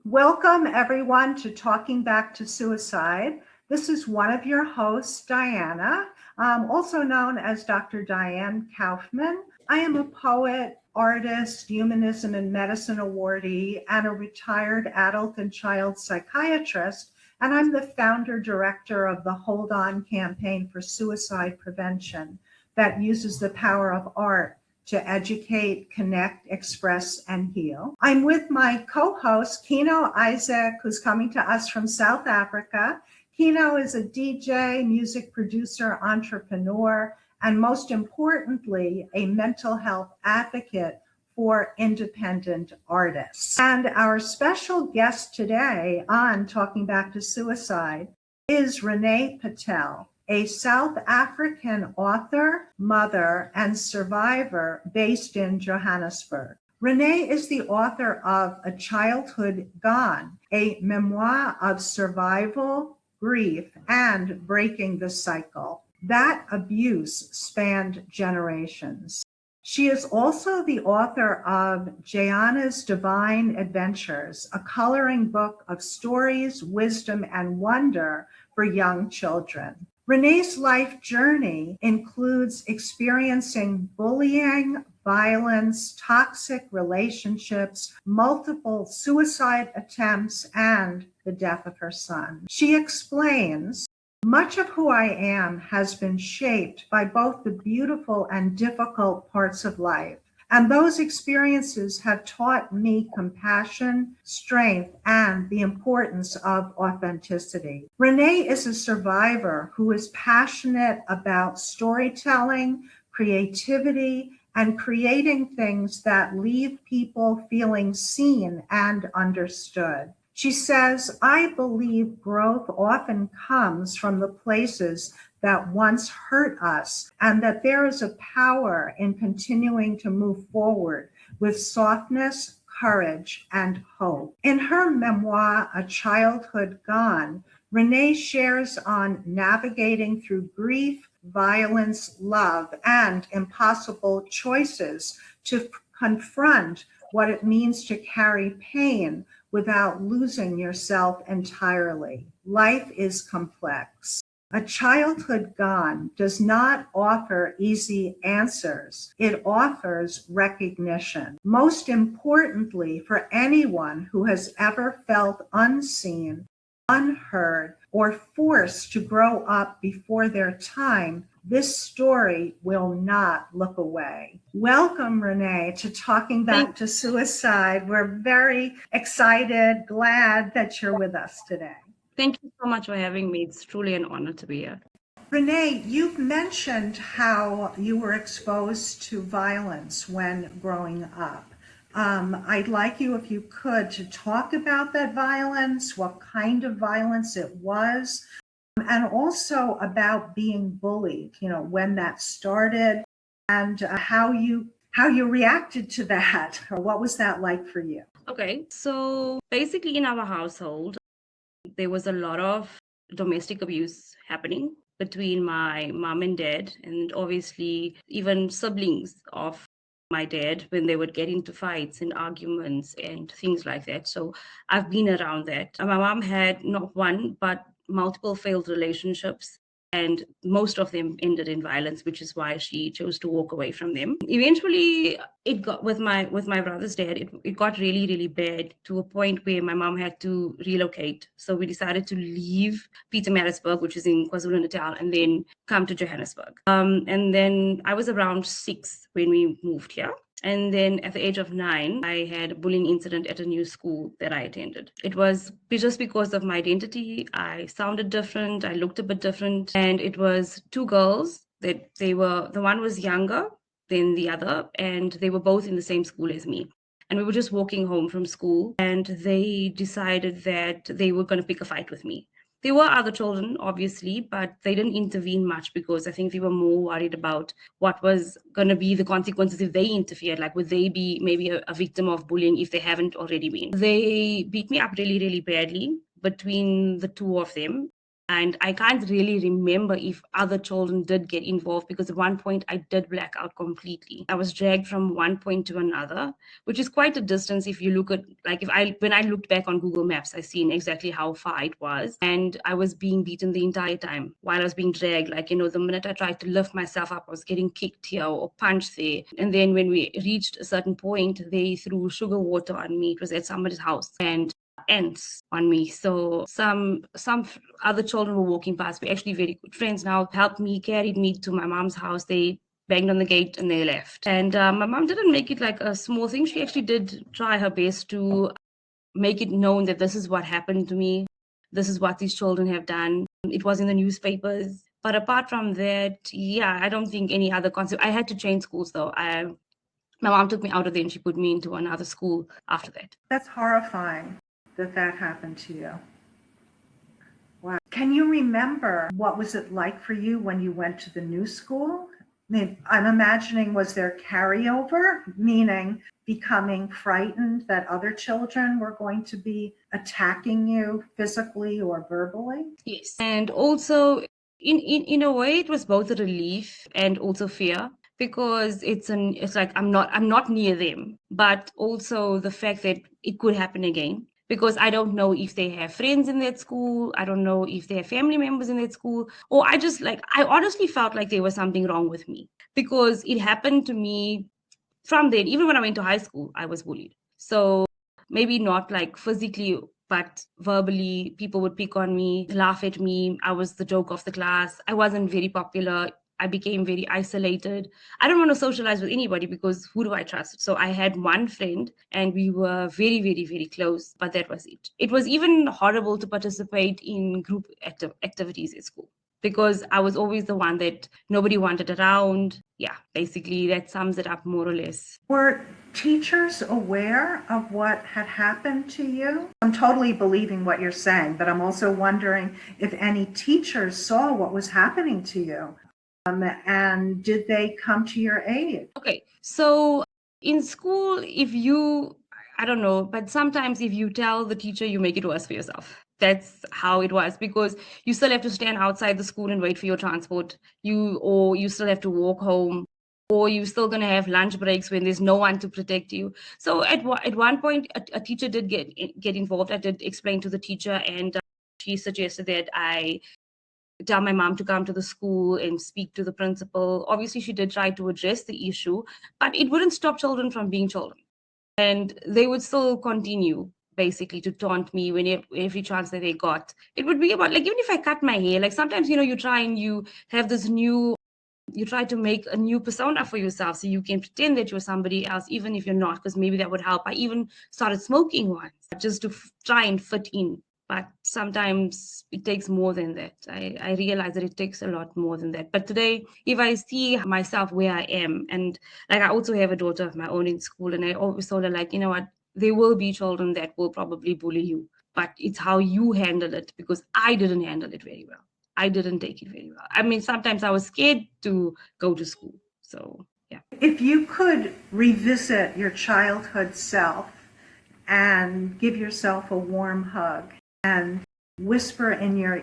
Welcome, everyone, to Talking Back to Suicide. This is one of your hosts, Diana, also known as Dr. Diane Kaufman. I am a poet, artist, humanism and medicine awardee, and a retired adult and child psychiatrist, and I'm the founder director of the Hold On campaign for suicide prevention that uses the power of art to educate, connect, express, and heal. I'm with my co-host, Kino Isaac, who's coming to us from South Africa. Kino is a DJ, music producer, entrepreneur, and most importantly, a mental health advocate for independent artists. And our special guest today on Talking Back to Suicide is Renee Patel, a South African author, mother, and survivor based in Johannesburg. Renee is the author of A Childhood Gone, a memoir of survival, grief, and breaking the cycle. That abuse spanned generations. She is also the author of Jayana's Divine Adventures, a coloring book of stories, wisdom, and wonder for young children. Renee's life journey includes experiencing bullying, violence, toxic relationships, multiple suicide attempts, and the death of her son. She explains, much of who I am has been shaped by both the beautiful and difficult parts of life. And those experiences have taught me compassion, strength, and the importance of authenticity. Renee is a survivor who is passionate about storytelling, creativity, and creating things that leave people feeling seen and understood. She says, I believe growth often comes from the places that once hurt us, and that there is a power in continuing to move forward with softness, courage, and hope. In her memoir, A Childhood Gone, Renee shares on navigating through grief, violence, love, and impossible choices to confront what it means to carry pain without losing yourself entirely. Life is complex. A Childhood Gone does not offer easy answers. It offers recognition. Most importantly, for anyone who has ever felt unseen, unheard, or forced to grow up before their time, this story will not look away. Welcome, Renee, to Talking Back to Suicide. We're very excited, glad that you're with us today. Thank you so much for having me. It's truly an honor to be here. Renee, you've mentioned how you were exposed to violence when growing up. I'd like you, if you could, to talk about that violence, what kind of violence it was, and also about being bullied, when that started, and how you reacted to that, or what was that like for you? Okay, so basically in our household, there was a lot of domestic abuse happening between my mom and dad, and obviously even siblings of my dad when they would get into fights and arguments and things like that. So I've been around that. My mom had not one, but multiple failed relationships, and most of them ended in violence, which is why she chose to walk away from them. Eventually, it got with my brother's dad, it got really, really bad to a point where my mom had to relocate. So we decided to leave Pietermaritzburg, which is in KwaZulu-Natal, and then come to Johannesburg. And then I was around 6 when we moved here. And then at the age of 9, I had a bullying incident at a new school that I attended. It was just because of my identity. I sounded different. I looked a bit different. And it was 2 girls that the one was younger than the other, and they were both in the same school as me. And we were just walking home from school, and they decided that they were going to pick a fight with me. There were other children, obviously, but they didn't intervene much because I think they were more worried about what was going to be the consequences if they interfered. Like, would they be maybe a victim of bullying if they haven't already been? They beat me up really, really badly between the 2 of them. And I can't really remember if other children did get involved, because at one point I did black out completely. I was dragged from one point to another, which is quite a distance. If you look at, like, when I looked back on Google Maps, I seen exactly how far it was. And I was being beaten the entire time while I was being dragged. Like, the minute I tried to lift myself up, I was getting kicked here or punched there. And then when we reached a certain point, they threw sugar water on me. It was at somebody's house. And ants on me. So some other children were walking past. We're actually very good friends now. Helped me, carried me to my mom's house. They banged on the gate and they left. And my mom didn't make it like a small thing. She actually did try her best to make it known that this is what happened to me. This is what these children have done. It was in the newspapers. But apart from that, yeah, I don't think any other concept. I had to change schools though. My mom took me out of there and she put me into another school after that. That's horrifying that happened to you. Wow. Can you remember what was it like for you when you went to the new school? I mean, I'm imagining, was there carryover, meaning becoming frightened that other children were going to be attacking you physically or verbally? Yes. And also, in a way, it was both a relief and also fear, because it's like I'm not near them, but also the fact that it could happen again. Because I don't know if they have friends in that school. I don't know if they have family members in that school. Or I honestly felt like there was something wrong with me, because it happened to me from then. Even when I went to high school, I was bullied. So maybe not like physically, but verbally, people would pick on me, laugh at me. I was the joke of the class. I wasn't very popular. I became very isolated. I don't want to socialize with anybody, because who do I trust? So I had one friend and we were very, very, very close, but that was it. It was even horrible to participate in group activities at school, because I was always the one that nobody wanted around. Yeah, basically that sums it up more or less. Were teachers aware of what had happened to you? I'm totally believing what you're saying, but I'm also wondering if any teachers saw what was happening to you. And did they come to your aid? Okay, so in school, I don't know, but sometimes if you tell the teacher, you make it worse for yourself. That's how it was, because you still have to stand outside the school and wait for your transport. Or you still have to walk home, or you're still going to have lunch breaks when there's no one to protect you. So at one point, a teacher did get involved. I did explain to the teacher, and she suggested that I tell my mom to come to the school and speak to the principal. Obviously, she did try to address the issue, but it wouldn't stop children from being children. And they would still continue basically to taunt me every chance that they got. It would be about, like, even if I cut my hair, like sometimes, you try and you have you try to make a new persona for yourself so you can pretend that you're somebody else, even if you're not, because maybe that would help. I even started smoking once just to try and fit in. But sometimes it takes more than that. I realize that it takes a lot more than that. But today, if I see myself where I am, and like I also have a daughter of my own in school, and I always told her, like, you know what, there will be children that will probably bully you, but it's how you handle it, because I didn't handle it very well. I didn't take it very well. I mean, sometimes I was scared to go to school. So, yeah. If you could revisit your childhood self and give yourself a warm hug and whisper in your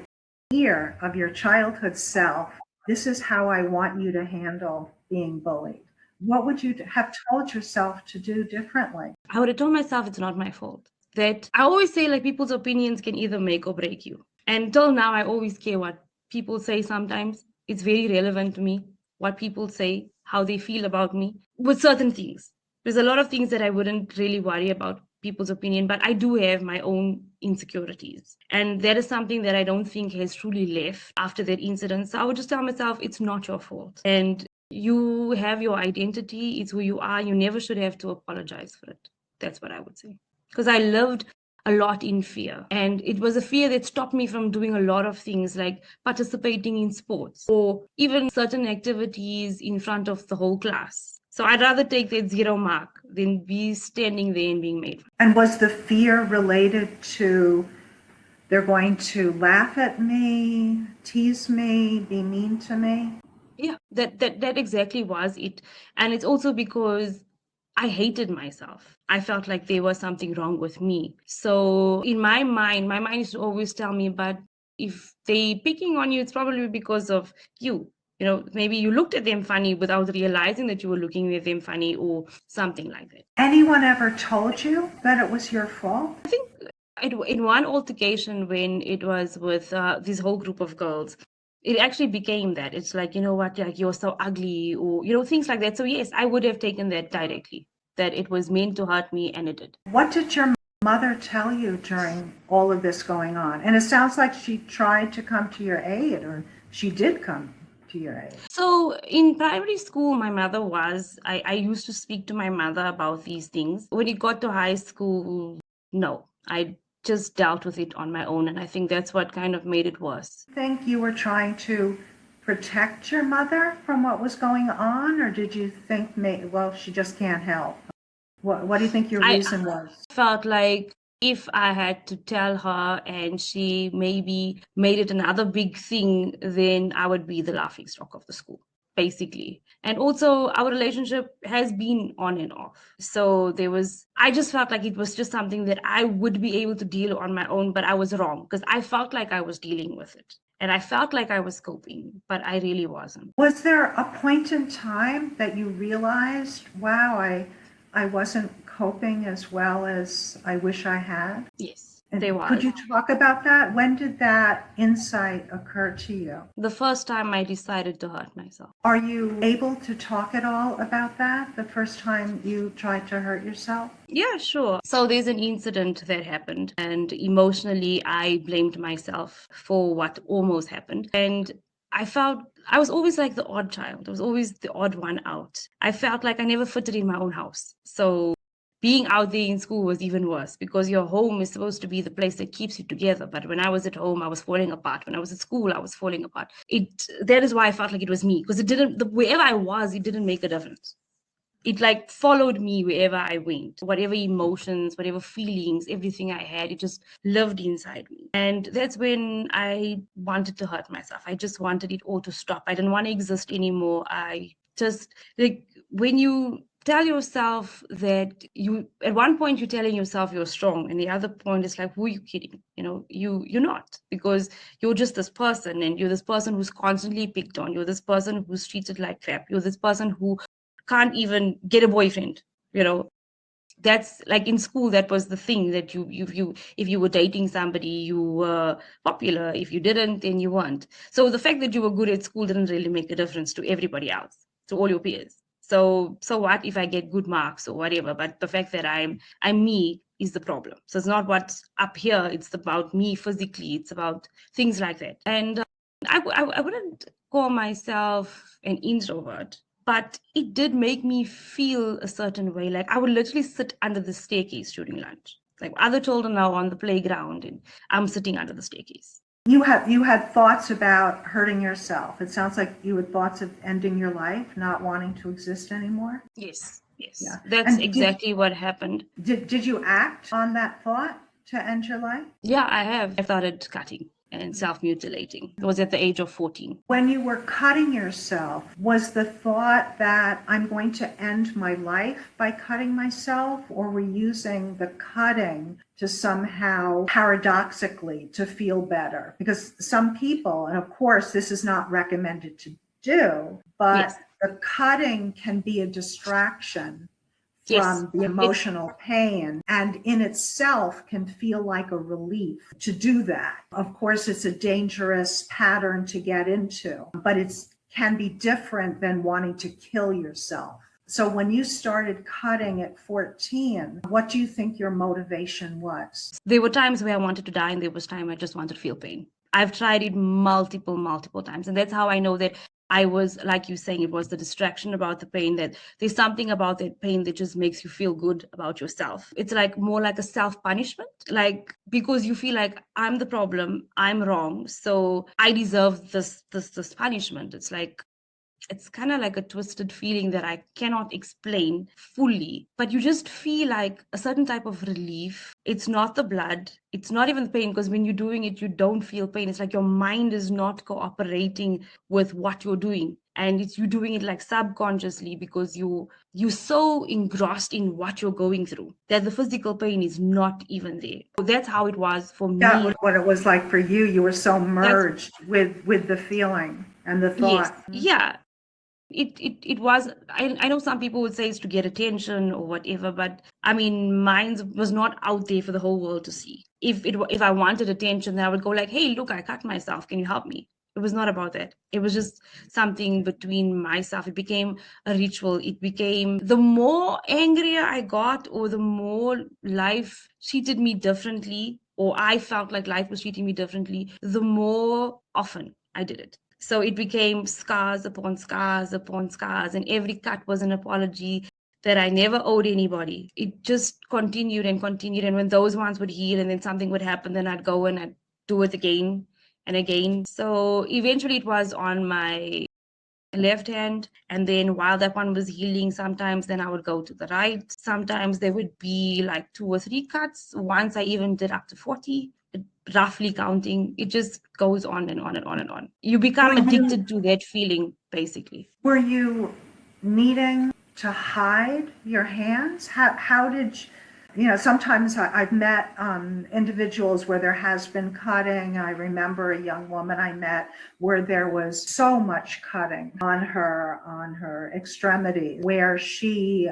ear of your childhood self, this is how I want you to handle being bullied, what would you have told yourself to do differently? I would have told myself it's not my fault. That I always say, like, people's opinions can either make or break you. And till now, I always care what people say sometimes. It's very relevant to me, what people say, how they feel about me with certain things. There's a lot of things that I wouldn't really worry about people's opinion, but I do have my own insecurities. And that is something that I don't think has truly left after that incident. So I would just tell myself, it's not your fault. And you have your identity, it's who you are. You never should have to apologize for it. That's what I would say. Because I lived a lot in fear. And it was a fear that stopped me from doing a lot of things, like participating in sports or even certain activities in front of the whole class. So I'd rather take that 0 mark than be standing there and being made fun of. And was the fear related to they're going to laugh at me, tease me, be mean to me? Yeah, that exactly was it. And it's also because I hated myself. I felt like there was something wrong with me. So in my mind used to always tell me, but if they picking on you, it's probably because of you. Maybe you looked at them funny without realizing that you were looking at them funny or something like that. Anyone ever told you that it was your fault? I think in one altercation when it was with this whole group of girls, it actually became that. It's like, you know what, like you're so ugly or, things like that. So yes, I would have taken that directly, that it was meant to hurt me, and it did. What did your mother tell you during all of this going on? And it sounds like she tried to come to your aid, or she did come to your aid. So in primary school, my mother I used to speak to my mother about these things. When it got to high school, no, I just dealt with it on my own. And I think that's what kind of made it worse. Think you were trying to protect your mother from what was going on, or did you think, well, she just can't help? What do you think your reason was? Felt like if I had to tell her and she maybe made it another big thing, then I would be the laughing stock of the school, basically. And also our relationship has been on and off. So I just felt like it was just something that I would be able to deal on my own, but I was wrong because I felt like I was dealing with it. And I felt like I was coping, but I really wasn't. Was there a point in time that you realized, wow, I wasn't coping as well as I wish I had? Yes, And there was. could you talk about that? When did that insight occur to you? The first time I decided to hurt myself. Are you able to talk at all about that, the first time you tried to hurt yourself? Yeah, sure. So there's an incident that happened, and emotionally, I blamed myself for what almost happened. And I felt I was always like the odd child. I was always the odd one out. I felt like I never fitted in my own house. So being out there in school was even worse because your home is supposed to be the place that keeps you together. But when I was at home, I was falling apart. When I was at school, I was falling apart. That is why I felt like it was me, because wherever I was, it didn't make a difference. It like followed me wherever I went. Whatever emotions, whatever feelings, everything I had, it just lived inside me. And that's when I wanted to hurt myself. I just wanted it all to stop. I didn't want to exist anymore. I just, like, when you tell yourself that at one point you're telling yourself you're strong, and the other point is like, who are you kidding? You're not, because you're just this person, and you're this person who's constantly picked on. You're this person who's treated like crap. You're this person who can't even get a boyfriend. That's like in school, that was the thing, that if you were dating somebody, you were popular. If you didn't, then you weren't. So the fact that you were good at school didn't really make a difference to everybody else, to all your peers. So what if I get good marks or whatever? But the fact that I'm me is the problem. So it's not what's up here. It's about me physically. It's about things like that. And I wouldn't call myself an introvert, but it did make me feel a certain way. Like I would literally sit under the staircase during lunch. Like other children are on the playground and I'm sitting under the staircase. You had thoughts about hurting yourself. It sounds like you had thoughts of ending your life, not wanting to exist anymore. Yes. Yeah. That's exactly what happened. Did you act on that thought to end your life? Yeah, I have. I started cutting and self-mutilating. It was at the age of 14. When you were cutting yourself, was the thought that I'm going to end my life by cutting myself, or were you using the cutting to somehow paradoxically to feel better? Because some people, and of course this is not recommended to do, but Yes. the cutting can be a distraction from the emotional pain, and in itself can feel like a relief to do that. Of course, it's a dangerous pattern to get into, but it can be different than wanting to kill yourself. So when you started cutting at 14, what do you think your motivation was? There were times where I wanted to die, and there was time I just wanted to feel pain. I've tried it multiple times, and that's how I know that I was, like you saying, it was the distraction about the pain, that there's something about that pain that just makes you feel good about yourself. It's like more like a self-punishment, like because you feel like I'm the problem, I'm wrong, so I deserve this punishment. It's like it's kind of like a twisted feeling that I cannot explain fully, but you just feel like a certain type of relief. It's not the blood, it's not even the pain, because when you're doing it, you don't feel pain. It's like your mind is not cooperating with what you're doing. And it's you doing it like subconsciously because you're so engrossed in what you're going through that the physical pain is not even there. That's how it was for That me. was what it was like for you. You were so That's merged with the feeling and the yes, thought. yeah. It was, I know some people would say it's to get attention or whatever, but I mean mine was not out there for the whole world to see. If I wanted attention, then I would go like, hey, look, I cut myself, can you help me? It was not about that. It was just something between myself. It became a ritual. It became, the more angrier I got, or the more life treated me differently, or I felt like life was treating me differently, the more often I did it. So it became scars upon scars upon scars, and every cut was an apology that I never owed anybody. It just continued and continued. And when those ones would heal and then something would happen, then I'd go and I'd do it again and again. So eventually it was on my left hand. And then while that one was healing, sometimes then I would go to the right. Sometimes there would be like 2 or 3 cuts. Once I even did up to 40. Roughly counting, it just goes on and on and on and on. You become addicted to that feeling, basically. Were you needing to hide your hands? How did sometimes I've met individuals where there has been cutting. I remember a young woman I met where there was so much cutting on her extremity, where she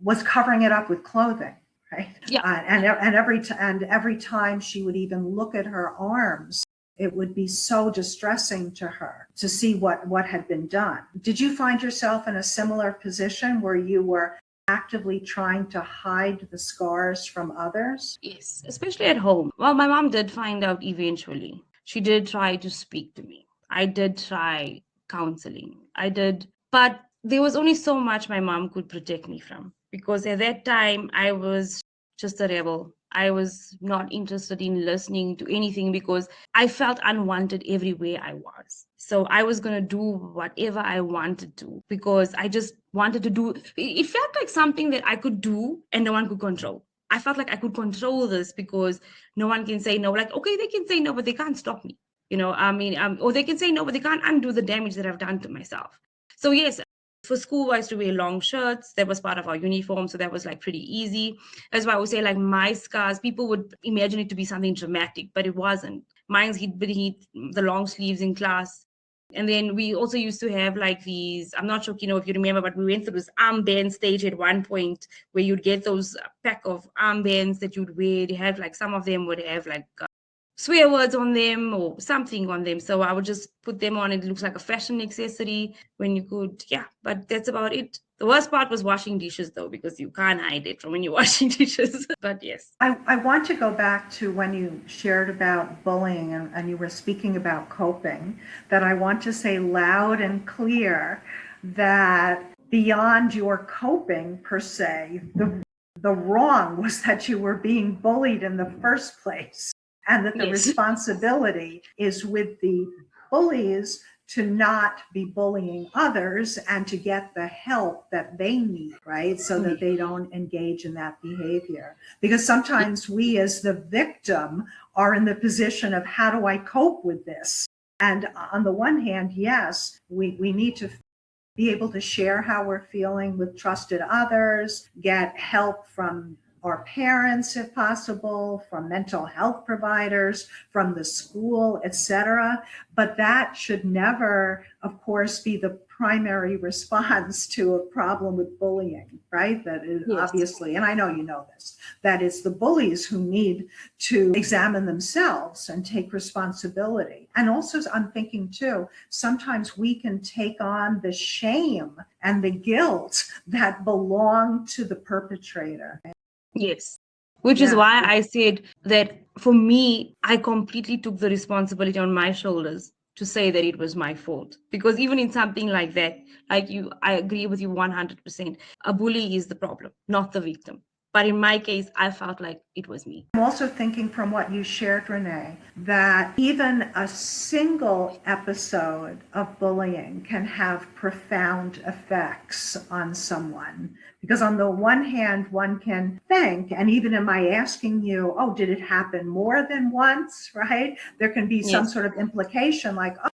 was covering it up with clothing. Right. Yeah. And every time she would even look at her arms, it would be so distressing to her to see what had been done. Did you find yourself in a similar position where you were actively trying to hide the scars from others? Yes, especially at home. Well, my mom did find out eventually. She did try to speak to me. I did try counseling. I did, but there was only so much my mom could protect me from, because at that time I was just a rebel. I was not interested in listening to anything because I felt unwanted everywhere I was. So I was going to do whatever I wanted to because I just wanted to do. It felt like something that I could do and no one could control. I felt like I could control this because no one can say no. Like, okay, they can say no, but they can't stop me. I mean, or they can say no, but they can't undo the damage that I've done to myself. So yes, for school, I used to wear long shirts. That was part of our uniform. So that was like pretty easy. That's why I would say like my scars, people would imagine it to be something dramatic, but it wasn't. Mine's he'd the long sleeves in class. And then we also used to have like these, I'm not sure, if you remember, but we went through this armband stage at one point where you'd get those pack of armbands that you'd wear. They had like, some of them would have like swear words on them or something on them. So I would just put them on. It looks like a fashion accessory when you could, yeah, but that's about it. The worst part was washing dishes though, because you can't hide it from when you're washing dishes. But yes. I want to go back to when you shared about bullying and you were speaking about coping, that I want to say loud and clear that beyond your coping per se, the wrong was that you were being bullied in the first place. And that the responsibility is with the bullies to not be bullying others and to get the help that they need, right? So that they don't engage in that behavior. Because sometimes we as the victim are in the position of, how do I cope with this? And on the one hand, yes, we need to be able to share how we're feeling with trusted others, get help from our parents, if possible, from mental health providers, from the school, etc. But that should never, of course, be the primary response to a problem with bullying, right? That is obviously, and I know you know this, that it's the bullies who need to examine themselves and take responsibility. And also, I'm thinking too, sometimes we can take on the shame and the guilt that belong to the perpetrator. Yes. Which is why I said that for me, I completely took the responsibility on my shoulders to say that it was my fault. Because even in something like that, I agree with you 100%. A bully is the problem, not the victim. But in my case, I felt like it was me. I'm also thinking from what you shared, Renee, that even a single episode of bullying can have profound effects on someone. Because on the one hand, one can think, and even in my asking you, oh, did it happen more than once, right? There can be some Yes. sort of implication like, oh,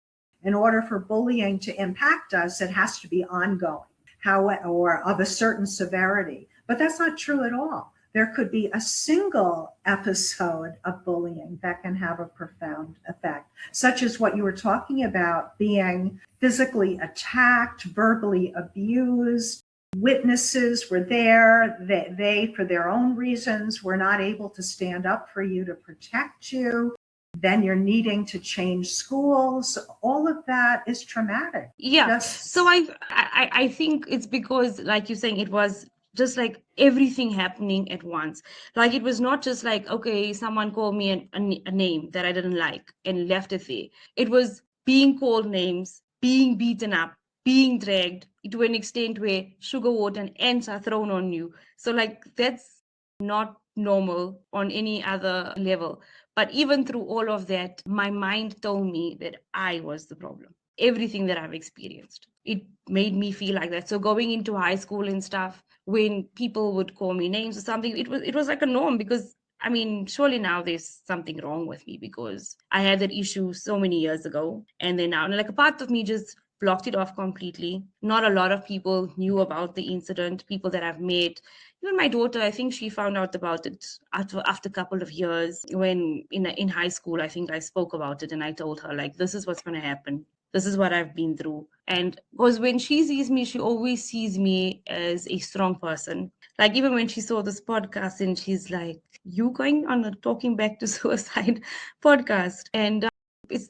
in order for bullying to impact us, it has to be ongoing, or of a certain severity. But that's not true at all. There could be a single episode of bullying that can have a profound effect, such as what you were talking about, being physically attacked, verbally abused. Witnesses were there. They, for their own reasons, were not able to stand up for you to protect you. Then you're needing to change schools. All of that is traumatic. Yeah. So I think it's because, like you're saying, it was just like everything happening at once. Like it was not just like, okay, someone called me a name that I didn't like and left it there. It was being called names, being beaten up, being dragged to an extent where sugar water and ants are thrown on you. So like that's not normal on any other level. But even through all of that, my mind told me that I was the problem. Everything that I've experienced, it made me feel like that. So going into high school and stuff, when people would call me names or something, it was like a norm, because I mean, surely now there's something wrong with me because I had that issue so many years ago. And then now, like a part of me just blocked it off completely. Not a lot of people knew about the incident, people that I've met. Even my daughter, I think she found out about it after a couple of years when in high school, I think I spoke about it and I told her, like, this is what's going to happen. This is what I've been through. And because when she sees me, she always sees me as a strong person. Like even when she saw this podcast and she's like, you going on a Talking Back to Suicide podcast? And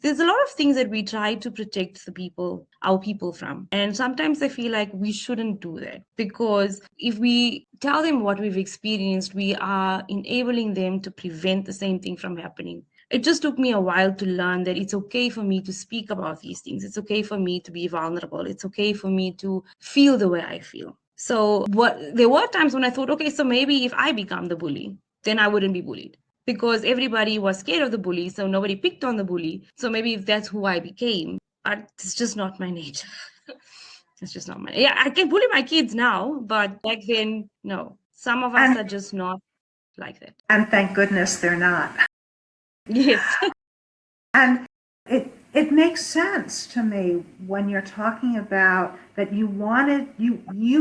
there's a lot of things that we try to protect our people from. And sometimes I feel like we shouldn't do that, because if we tell them what we've experienced, we are enabling them to prevent the same thing from happening. It just took me a while to learn that it's okay for me to speak about these things. It's okay for me to be vulnerable. It's okay for me to feel the way I feel. So there were times when I thought, okay, so maybe if I become the bully, then I wouldn't be bullied, because everybody was scared of the bully, so nobody picked on the bully. So maybe that's who I became, but it's just not my nature. It's just not my. Yeah, I can bully my kids now, but back then, no. Some of us are just not like that. And thank goodness they're not. Yes. And it makes sense to me when you're talking about that you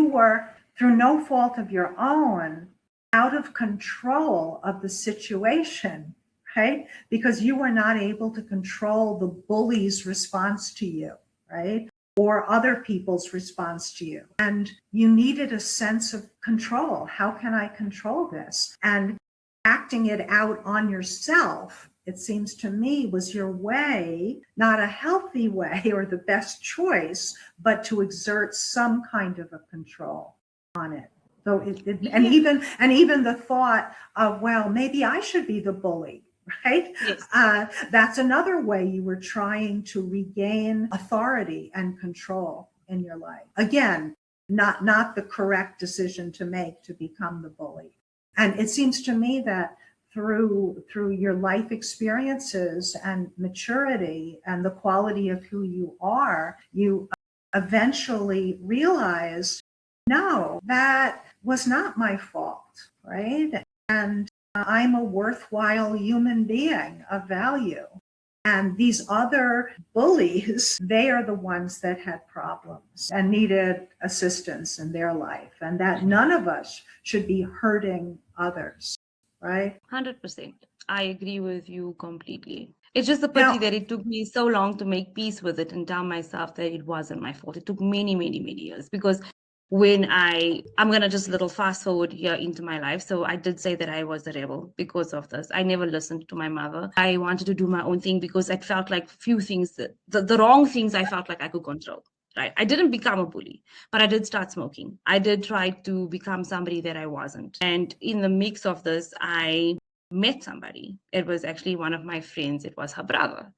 were, through no fault of your own, out of control of the situation, right? Because you were not able to control the bully's response to you, right? Or other people's response to you. And you needed a sense of control. How can I control this? And acting it out on yourself, it seems to me, was your way, not a healthy way or the best choice, but to exert some kind of a control on it. So and even the thought of, well, maybe I should be the bully, right? Yes. That's another way you were trying to regain authority and control in your life. Again, not the correct decision to make to become the bully. And it seems to me that through your life experiences and maturity and the quality of who you are, you eventually realize, no, that was not my fault, right? And I'm a worthwhile human being of value. And these other bullies, they are the ones that had problems and needed assistance in their life, and that none of us should be hurting others, right? 100%. I agree with you completely. It's just a pity that it took me so long to make peace with it and tell myself that it wasn't my fault. It took many, many, many years, because when I'm going to just little fast forward here into my life. So I did say that I was a rebel because of this. I never listened to my mother. I wanted to do my own thing because I felt like few things, the wrong things I felt like I could control. Right. I didn't become a bully, but I did start smoking. I did try to become somebody that I wasn't. And in the mix of this, I met somebody. It was actually one of my friends. It was her brother.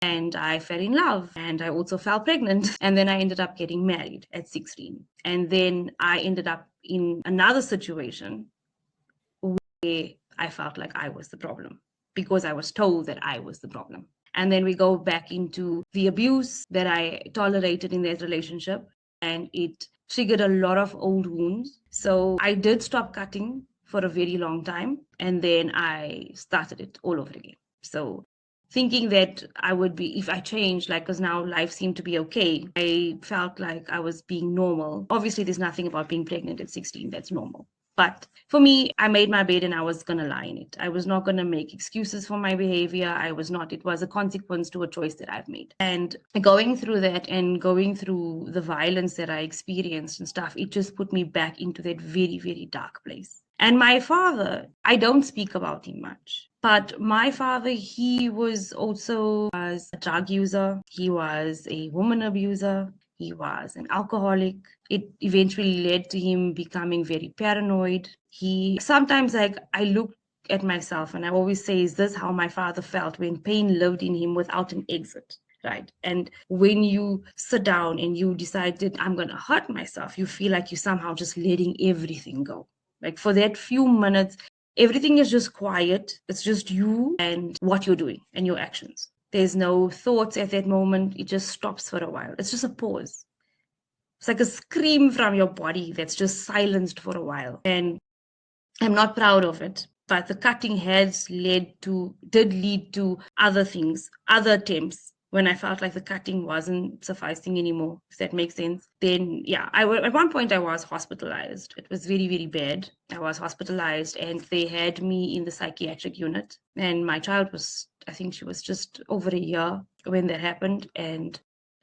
And I fell in love, and I also fell pregnant. And then I ended up getting married at 16. And then I ended up in another situation I felt like I was the problem because I was told that I was the problem. And then we go back into the abuse that I tolerated in that relationship, and it triggered a lot of old wounds. So I did stop cutting for a very long time, and then I started it all over again. So thinking that I would be, if I changed, like, because now life seemed to be okay, I felt like I was being normal. Obviously, there's nothing about being pregnant at 16 that's normal. But for me, I made my bed and I was going to lie in it. I was not going to make excuses for my behavior. It was a consequence to a choice that I've made. And going through that and going through the violence that I experienced and stuff, it just put me back into that very, very dark place. And my father, I don't speak about him much. But my father, he was also a drug user. He was a woman abuser. He was an alcoholic. It eventually led to him becoming very paranoid. He sometimes, like, I look at myself and I always say, is this how my father felt when pain lived in him without an exit? Right. And when you sit down and you decide that I'm going to hurt myself, you feel like you're somehow just letting everything go. Like for that few minutes, everything is just quiet. It's just you and what you're doing and your actions. There's no thoughts at that moment. It just stops for a while. It's just a pause. It's like a scream from your body that's just silenced for a while. And I'm not proud of it. But the cutting did lead to other things, other attempts. When I felt like the cutting wasn't sufficing anymore, if that makes sense, then yeah, at one point I was hospitalized. It was very, very bad. I was hospitalized and they had me in the psychiatric unit. And my child I think she was just over a year when that happened. And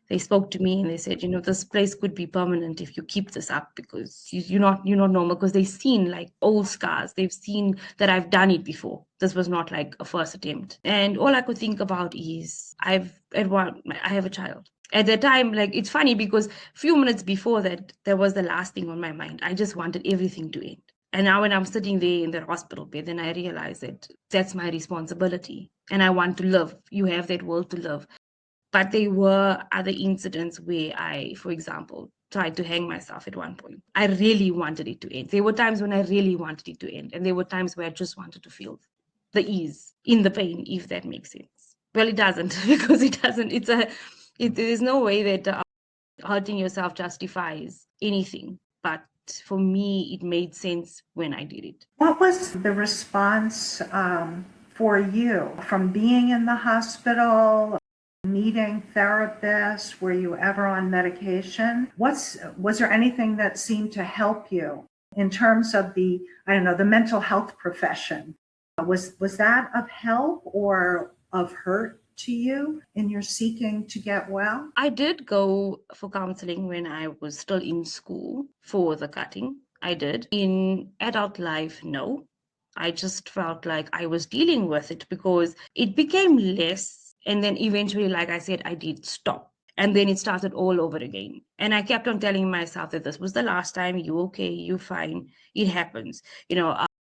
they spoke to me and they said, this place could be permanent if you keep this up, because you're not normal, because they've seen like old scars. They've seen that I've done it before. This was not like a first attempt. And all I could think about is I have a child. At that time, like, it's funny because a few minutes before that was the last thing on my mind. I just wanted everything to end. And now when I'm sitting there in the hospital bed, then I realize that that's my responsibility. And I want to live. You have that world to live. But there were other incidents where I, for example, tried to hang myself at one point. I really wanted it to end. There were times when I really wanted it to end. And there were times where I just wanted to feel the ease in the pain, if that makes sense. Well, it doesn't, because it doesn't. There's no way that hurting yourself justifies anything. But for me, it made sense when I did it. What was the response for you from being in the hospital, meeting therapists? Were you ever on medication? Was there anything that seemed to help you in terms of the mental health profession? Was that of help or of hurt to you in your seeking to get well? I did go for counseling when I was still in school for the cutting. I did. In adult life, no. I just felt like I was dealing with it because it became less. And then eventually, like I said, I did stop. And then it started all over again. And I kept on telling myself that this was the last time. You okay, you fine. It happens.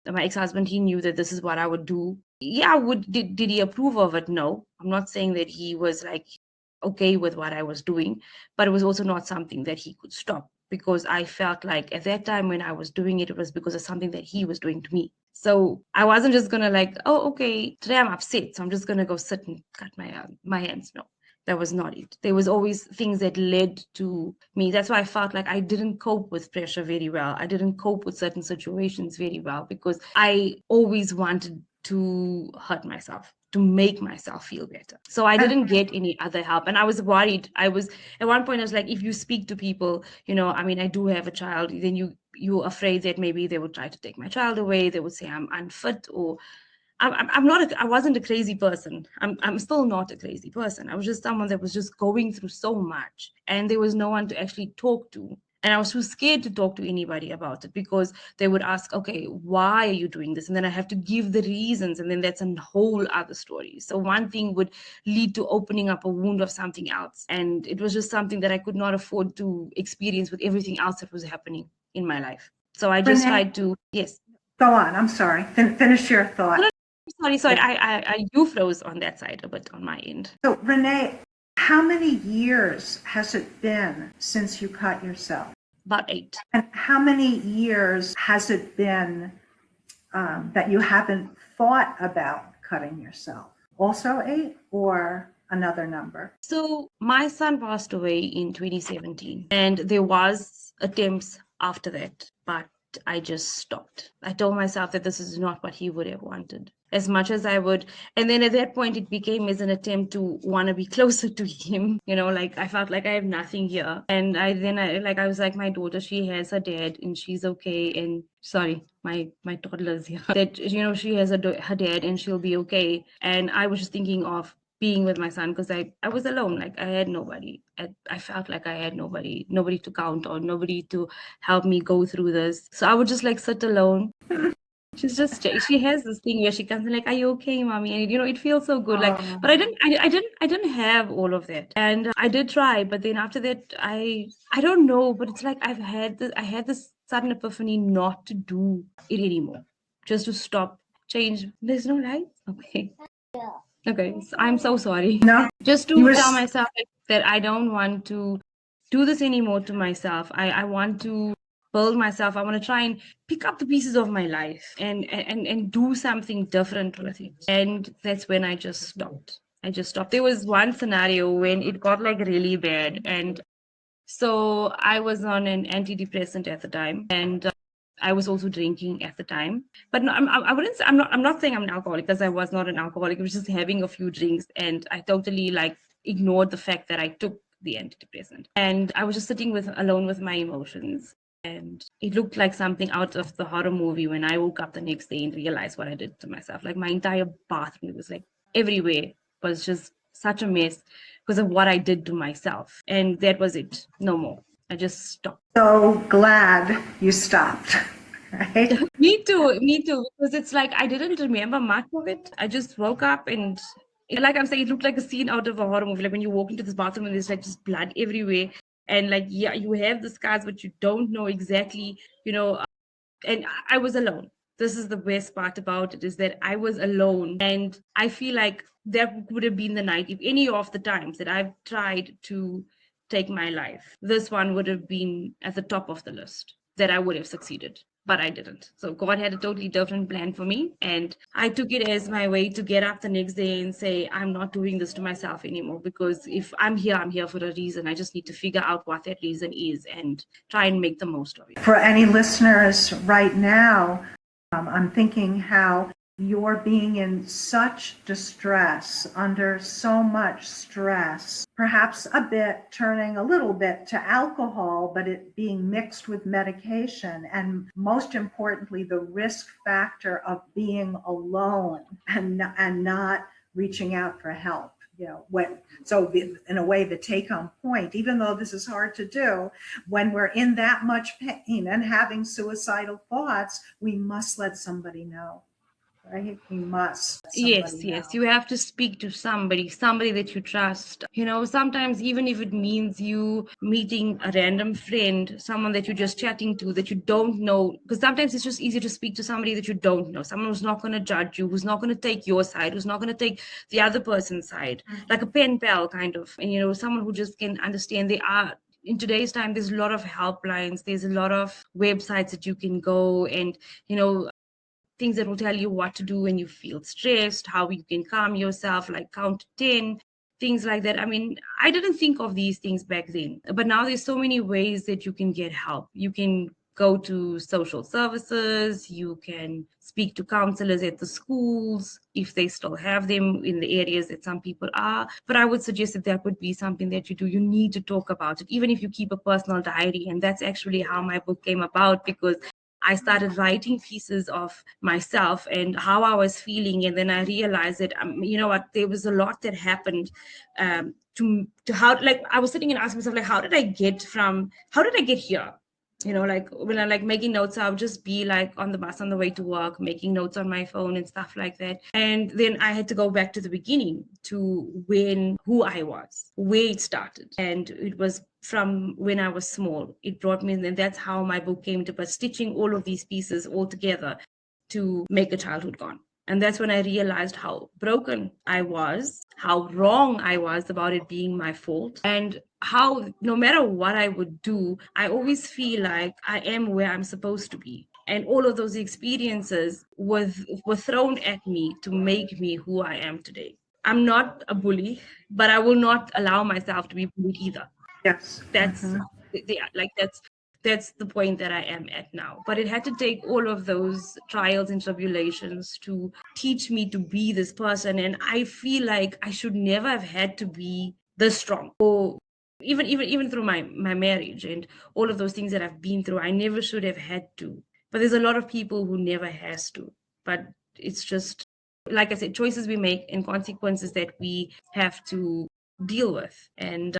My ex-husband, he knew that this is what I would do. Yeah, did he approve of it? No. I'm not saying that he was like okay with what I was doing, but it was also not something that he could stop, because I felt like at that time when I was doing it, it was because of something that he was doing to me. So I wasn't just gonna like, oh, okay, today I'm upset, so I'm just gonna go sit and cut my hands. No, that was not it. There was always things that led to me. That's why I felt like I didn't cope with pressure very well. I didn't cope with certain situations very well because I always wanted to hurt myself, to make myself feel better. So I didn't get any other help. And I was worried. At one point, I was like, if you speak to people, I do have a child, then you're afraid that maybe they would try to take my child away. They would say I'm unfit, or I wasn't a crazy person. I'm still not a crazy person. I was just someone that was just going through so much, and there was no one to actually talk to. And I was too scared to talk to anybody about it because they would ask, okay, why are you doing this? And then I have to give the reasons. And then that's a whole other story. So one thing would lead to opening up a wound of something else. And it was just something that I could not afford to experience with everything else that was happening in my life. So I just tried to, yes. Go on. I'm sorry. Finish your thought. Sorry. You froze on that side a bit on my end. So Renee, how many years has it been since you cut yourself? About 8. And how many years has it been that you haven't thought about cutting yourself? Also 8 or another number? So my son passed away in 2017, and there was attempts after that, but I just stopped. I told myself that this is not what he would have wanted. As much as I would, and then at that point, it became as an attempt to want to be closer to him. Like I felt like I have nothing here, and I was like, my daughter, she has her dad, and she's okay. And sorry, my toddler's here. That she has her dad, and she'll be okay. And I was just thinking of being with my son because I was alone. Like I had nobody. I felt like I had nobody to count on, nobody to help me go through this. So I would just like sit alone. She has this thing where she comes and like, are you okay, mommy? And it feels so good. Like, but I didn't have all of that. And I did try, but then after that, I don't know, but it's like I had this sudden epiphany not to do it anymore. Just to stop, change. There's no lights? Okay. Okay, so I'm so sorry. No, Just you to were tell myself that I don't want to do this anymore to myself. I want to build myself. I want to try and pick up the pieces of my life and do something different with it. And that's when I just stopped. There was one scenario when it got like really bad, and so I was on an antidepressant at the time, and I was also drinking at the time. But no, I wouldn't say, I'm not saying I'm an alcoholic, because I was not an alcoholic. It was just having a few drinks, and I totally like ignored the fact that I took the antidepressant. And I was just sitting alone with my emotions. And it looked like something out of the horror movie when I woke up the next day and realized what I did to myself. Like my entire bathroom was like everywhere was just such a mess because of what I did to myself. And that was it. No more. I just stopped. so glad you stopped, right? Me too, because it's like I didn't remember much of it. I just woke up and, like I'm saying, it looked like a scene out of a horror movie. Like when you walk into this bathroom and there's like just blood everywhere. And like, yeah, you have the scars, but you don't know exactly, and I was alone. This is the best part about it, is that I was alone. And I feel like that would have been the night, if any of the times that I've tried to take my life, this one would have been at the top of the list, that I would have succeeded. But I didn't. So God had a totally different plan for me. And I took it as my way to get up the next day and say, I'm not doing this to myself anymore. Because if I'm here for a reason. I just need to figure out what that reason is and try and make the most of it. For any listeners right now, I'm thinking how you're being in such distress, under so much stress, perhaps turning a little bit to alcohol, but it being mixed with medication. And most importantly, the risk factor of being alone and not reaching out for help. In a way, the take-home point, even though this is hard to do, when we're in that much pain and having suicidal thoughts, we must let somebody know, right? We must. Yes, you have to speak to somebody that you trust. Sometimes even if it means you meeting a random friend, someone that you're just chatting to that you don't know, because sometimes it's just easier to speak to somebody that you don't know, someone who's not going to judge you, who's not going to take your side, who's not going to take the other person's side, like a pen pal kind of, and someone who just can understand. In today's time, there's a lot of helplines, there's a lot of websites that you can go and, things that will tell you what to do when you feel stressed, how you can calm yourself, like count to 10, things like that. I mean, I didn't think of these things back then, but now there's so many ways that you can get help. You can go to social services, you can speak to counselors at the schools, if they still have them in the areas that some people are. But I would suggest that would be something that you do. You need to talk about it, even if you keep a personal diary. And that's actually how my book came about, because I started writing pieces of myself and how I was feeling. And then I realized that, there was a lot that happened to how, like, I was sitting and asking myself, like, how did I get here? Like when I like making notes, I would just be like on the bus on the way to work, making notes on my phone and stuff like that. And then I had to go back to the beginning, to who I was, where it started. And it was from when I was small. It brought me, and that's how my book came to, but stitching all of these pieces all together to make a childhood gone. And that's when I realized how broken I was, how wrong I was about it being my fault, and how no matter what I would do, I always feel like I am where I'm supposed to be. And all of those experiences were thrown at me to make me who I am today. I'm not a bully, but I will not allow myself to be bullied either. Yes. That's yeah, like that's the point that I am at now. But it had to take all of those trials and tribulations to teach me to be this person. And I feel like I should never have had to be this strong. Or even through my marriage and all of those things that I've been through, I never should have had to. But there's a lot of people who never has to. But it's just, like I said, choices we make and consequences that we have to deal with. And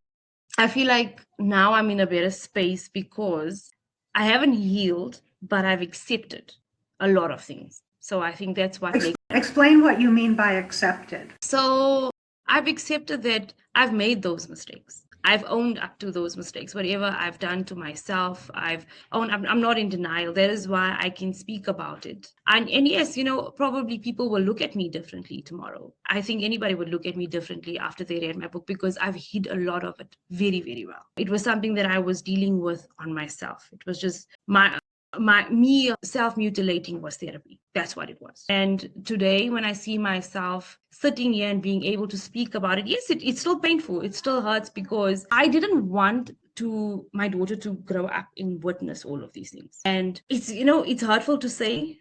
I feel like now I'm in a better space because I haven't healed, but I've accepted a lot of things. So I think that's what makes. Explain what you mean by accepted. So I've accepted that I've made those mistakes. I've owned up to those mistakes. Whatever I've done to myself, I've owned. I'm not in denial. That is why I can speak about it. And yes, probably people will look at me differently tomorrow. I think anybody would look at me differently after they read my book because I've hid a lot of it very, very well. It was something that I was dealing with on myself. It was just me self-mutilating was therapy. That's what it was. And today when I see myself sitting here and being able to speak about it, yes, it's still painful. It still hurts because I didn't want my daughter to grow up and witness all of these things. And it's hurtful to say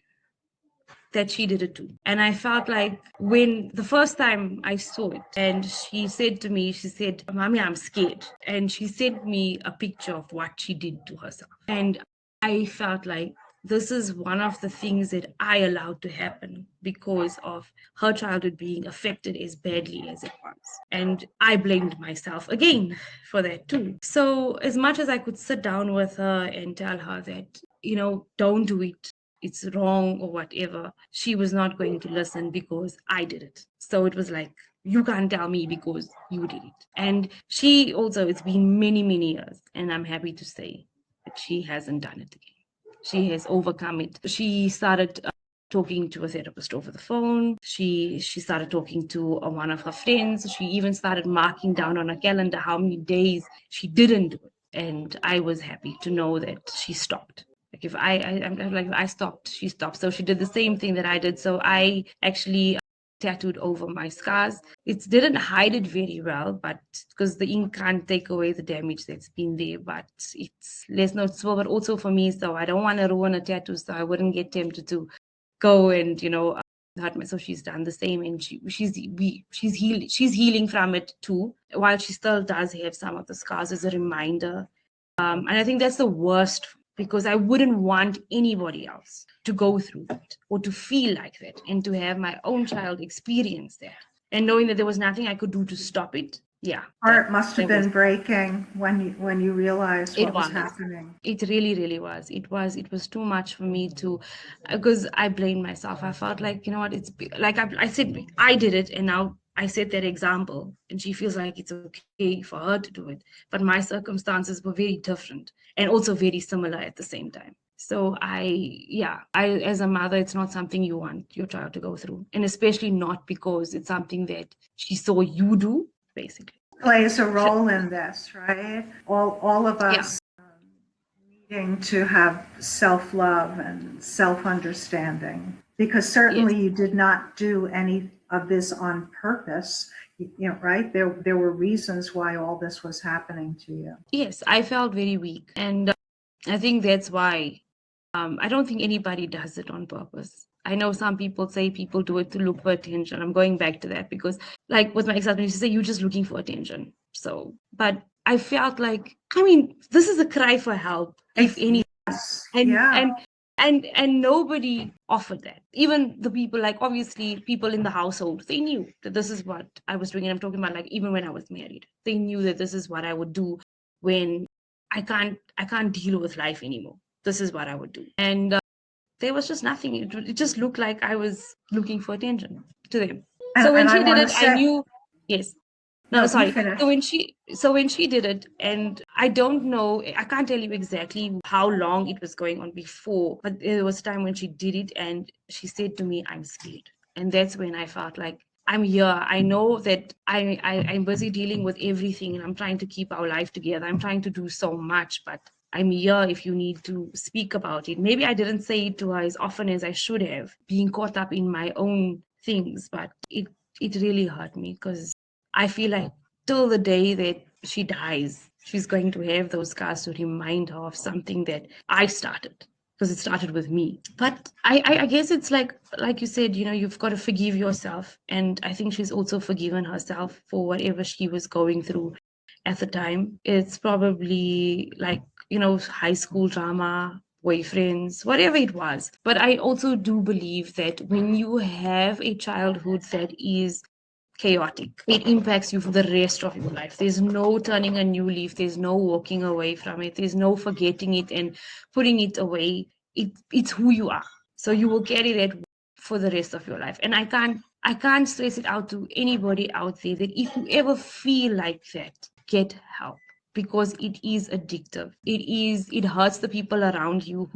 that she did it too. And I felt like when the first time I saw it and she said to me, she said, "Mommy, I'm scared." And she sent me a picture of what she did to herself. And I felt like this is one of the things that I allowed to happen because of her childhood being affected as badly as it was. And I blamed myself again for that too. So as much as I could sit down with her and tell her that, don't do it, it's wrong or whatever, she was not going to listen because I did it. So it was like, you can't tell me because you did it. And she also, it's been many, many years, and I'm happy to say that she hasn't done it again. She has overcome it. She started talking to a therapist over the phone. She started talking to one of her friends. She even started marking down on her calendar how many days she didn't do it. And I was happy to know that she stopped. Like if I stopped, she stopped. So she did the same thing that I did. So I actually tattooed over my scars. It didn't hide it very well, but because the ink can't take away the damage that's been there, but it's less noticeable. But also for me, so I don't want to ruin a tattoo, so I wouldn't get tempted to go and hurt myself. So she's done the same, and she's healing from it too, while she still does have some of the scars as a reminder. And I think that's the worst, because I wouldn't want anybody else to go through that or to feel like that, and to have my own child experience that, and knowing that there was nothing I could do to stop it. Yeah. Heart must have been breaking when you realized what was happening. It really, really was. It was too much for me to, because I blamed myself. I felt like, it's like I said, I did it, and now I set that example, and she feels like it's okay for her to do it. But my circumstances were very different and also very similar at the same time. So I, as a mother, it's not something you want your child to go through. And especially not because it's something that she saw you do, basically. Plays a role in this, right? All of us needing to have self-love and self-understanding, because certainly you did not do any of this on purpose, right? There were reasons why all this was happening to you. Yes, I felt very weak, and I think that's why I don't think anybody does it on purpose. I know some people say people do it to look for attention. I'm going back to that because, like with my ex-husband, she said, "You're just looking for attention." So, but I felt like, this is a cry for help, if anything. Yes. And nobody offered that. Even the people, like obviously people in the household, they knew that this is what I was doing. And I'm talking about like even when I was married, they knew that this is what I would do when I can't deal with life anymore. This is what I would do. And there was just nothing. It just looked like I was looking for attention to them. So when she did it, I knew. Yes. No, sorry. So when she did it, and I don't know, I can't tell you exactly how long it was going on before, but there was a time when she did it, and she said to me, "I'm scared." And that's when I felt like, I'm here. I know that I'm busy dealing with everything, and I'm trying to keep our life together. I'm trying to do so much, but I'm here if you need to speak about it. Maybe I didn't say it to her as often as I should have, being caught up in my own things, but it really hurt me because I feel like till the day that she dies, she's going to have those scars to remind her of something that I started, because it started with me. But I guess it's like you said, you've got to forgive yourself. And I think she's also forgiven herself for whatever she was going through at the time. It's probably like, high school drama, boyfriends, whatever it was. But I also do believe that when you have a childhood that is chaotic, it impacts you for the rest of your life. There's no turning a new leaf. There's no walking away from it. There's no forgetting it and putting it away. It's who you are. So you will carry that for the rest of your life. And I can't stress it out to anybody out there that if you ever feel like that, get help, because it is addictive. It hurts the people around you,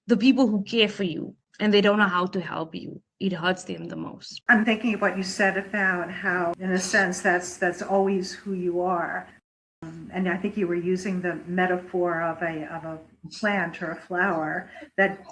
the people who care for you, and they don't know how to help you. It hurts them the most. I'm thinking of what you said about how, in a sense, that's always who you are. And I think you were using the metaphor of a plant or a flower. That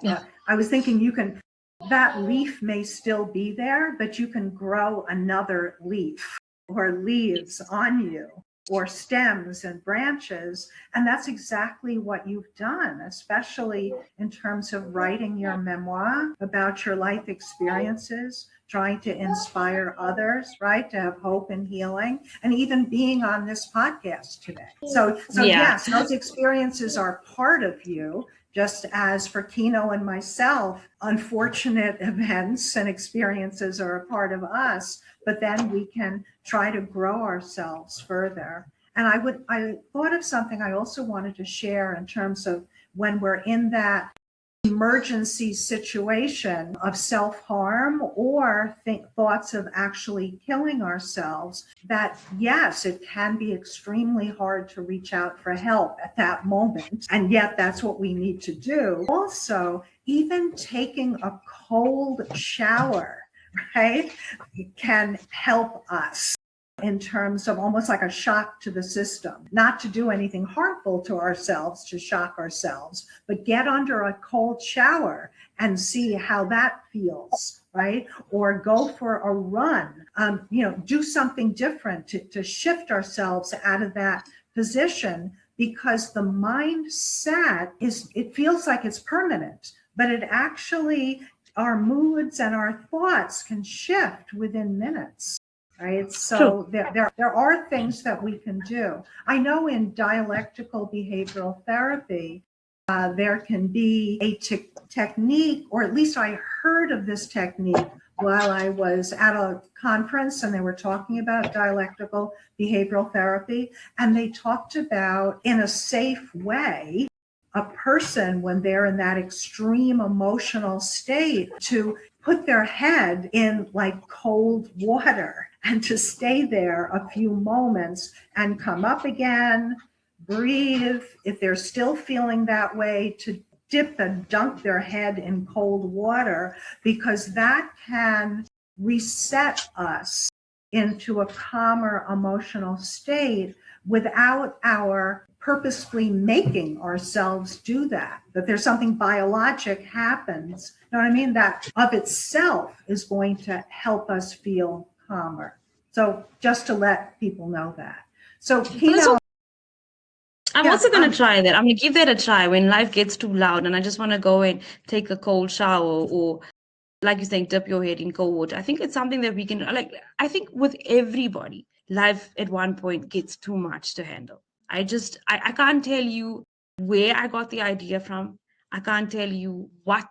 I was thinking that leaf may still be there, but you can grow another leaf or leaves on you, or stems and branches. And that's exactly what you've done, especially in terms of writing your memoir about your life experiences, trying to inspire others, right? To have hope and healing, and even being on this podcast today. So yes, those experiences are part of you, just as for Kino and myself, unfortunate events and experiences are a part of us, but then we can try to grow ourselves further. And I thought of something I also wanted to share in terms of when we're in that emergency situation of self-harm or thoughts of actually killing ourselves, that yes, it can be extremely hard to reach out for help at that moment. And yet that's what we need to do. Also, even taking a cold shower, right, can help us in terms of almost like a shock to the system, not to do anything harmful to ourselves, to shock ourselves, but get under a cold shower and see how that feels, right? Or go for a run, do something different to shift ourselves out of that position, because the mindset it feels like it's permanent, but it actually, our moods and our thoughts can shift within minutes. Right. So there are things that we can do. I know in dialectical behavioral therapy, there can be a technique, or at least I heard of this technique while I was at a conference and they were talking about dialectical behavioral therapy. And they talked about, in a safe way, a person, when they're in that extreme emotional state, to put their head in like cold water and to stay there a few moments and come up again, breathe. If they're still feeling that way, to dip and dunk their head in cold water, because that can reset us into a calmer emotional state without our purposefully making ourselves do that there's something biologic happens, you know what I mean, that of itself is going to help us feel calmer. So just to let people know that. So Kino, I'm also going to try that. I'm going to give that a try when life gets too loud and I just want to go and take a cold shower, or like you're saying, dip your head in cold water. I think it's something that we can, I think with everybody, life at one point gets too much to handle. I can't tell you where I got the idea from. I can't tell you what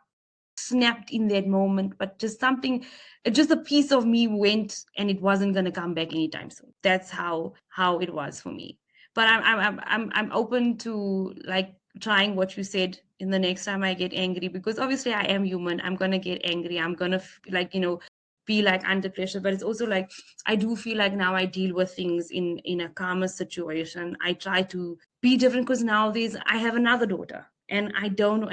snapped in that moment, but just a piece of me went and it wasn't going to come back anytime soon. That's how it was for me. But I'm open to like trying what you said in the next time I get angry, because obviously I am human. I'm going to get angry. I'm going to be like under pressure, but it's also like I do feel like now I deal with things in a calmer situation. I try to be different because now I have another daughter and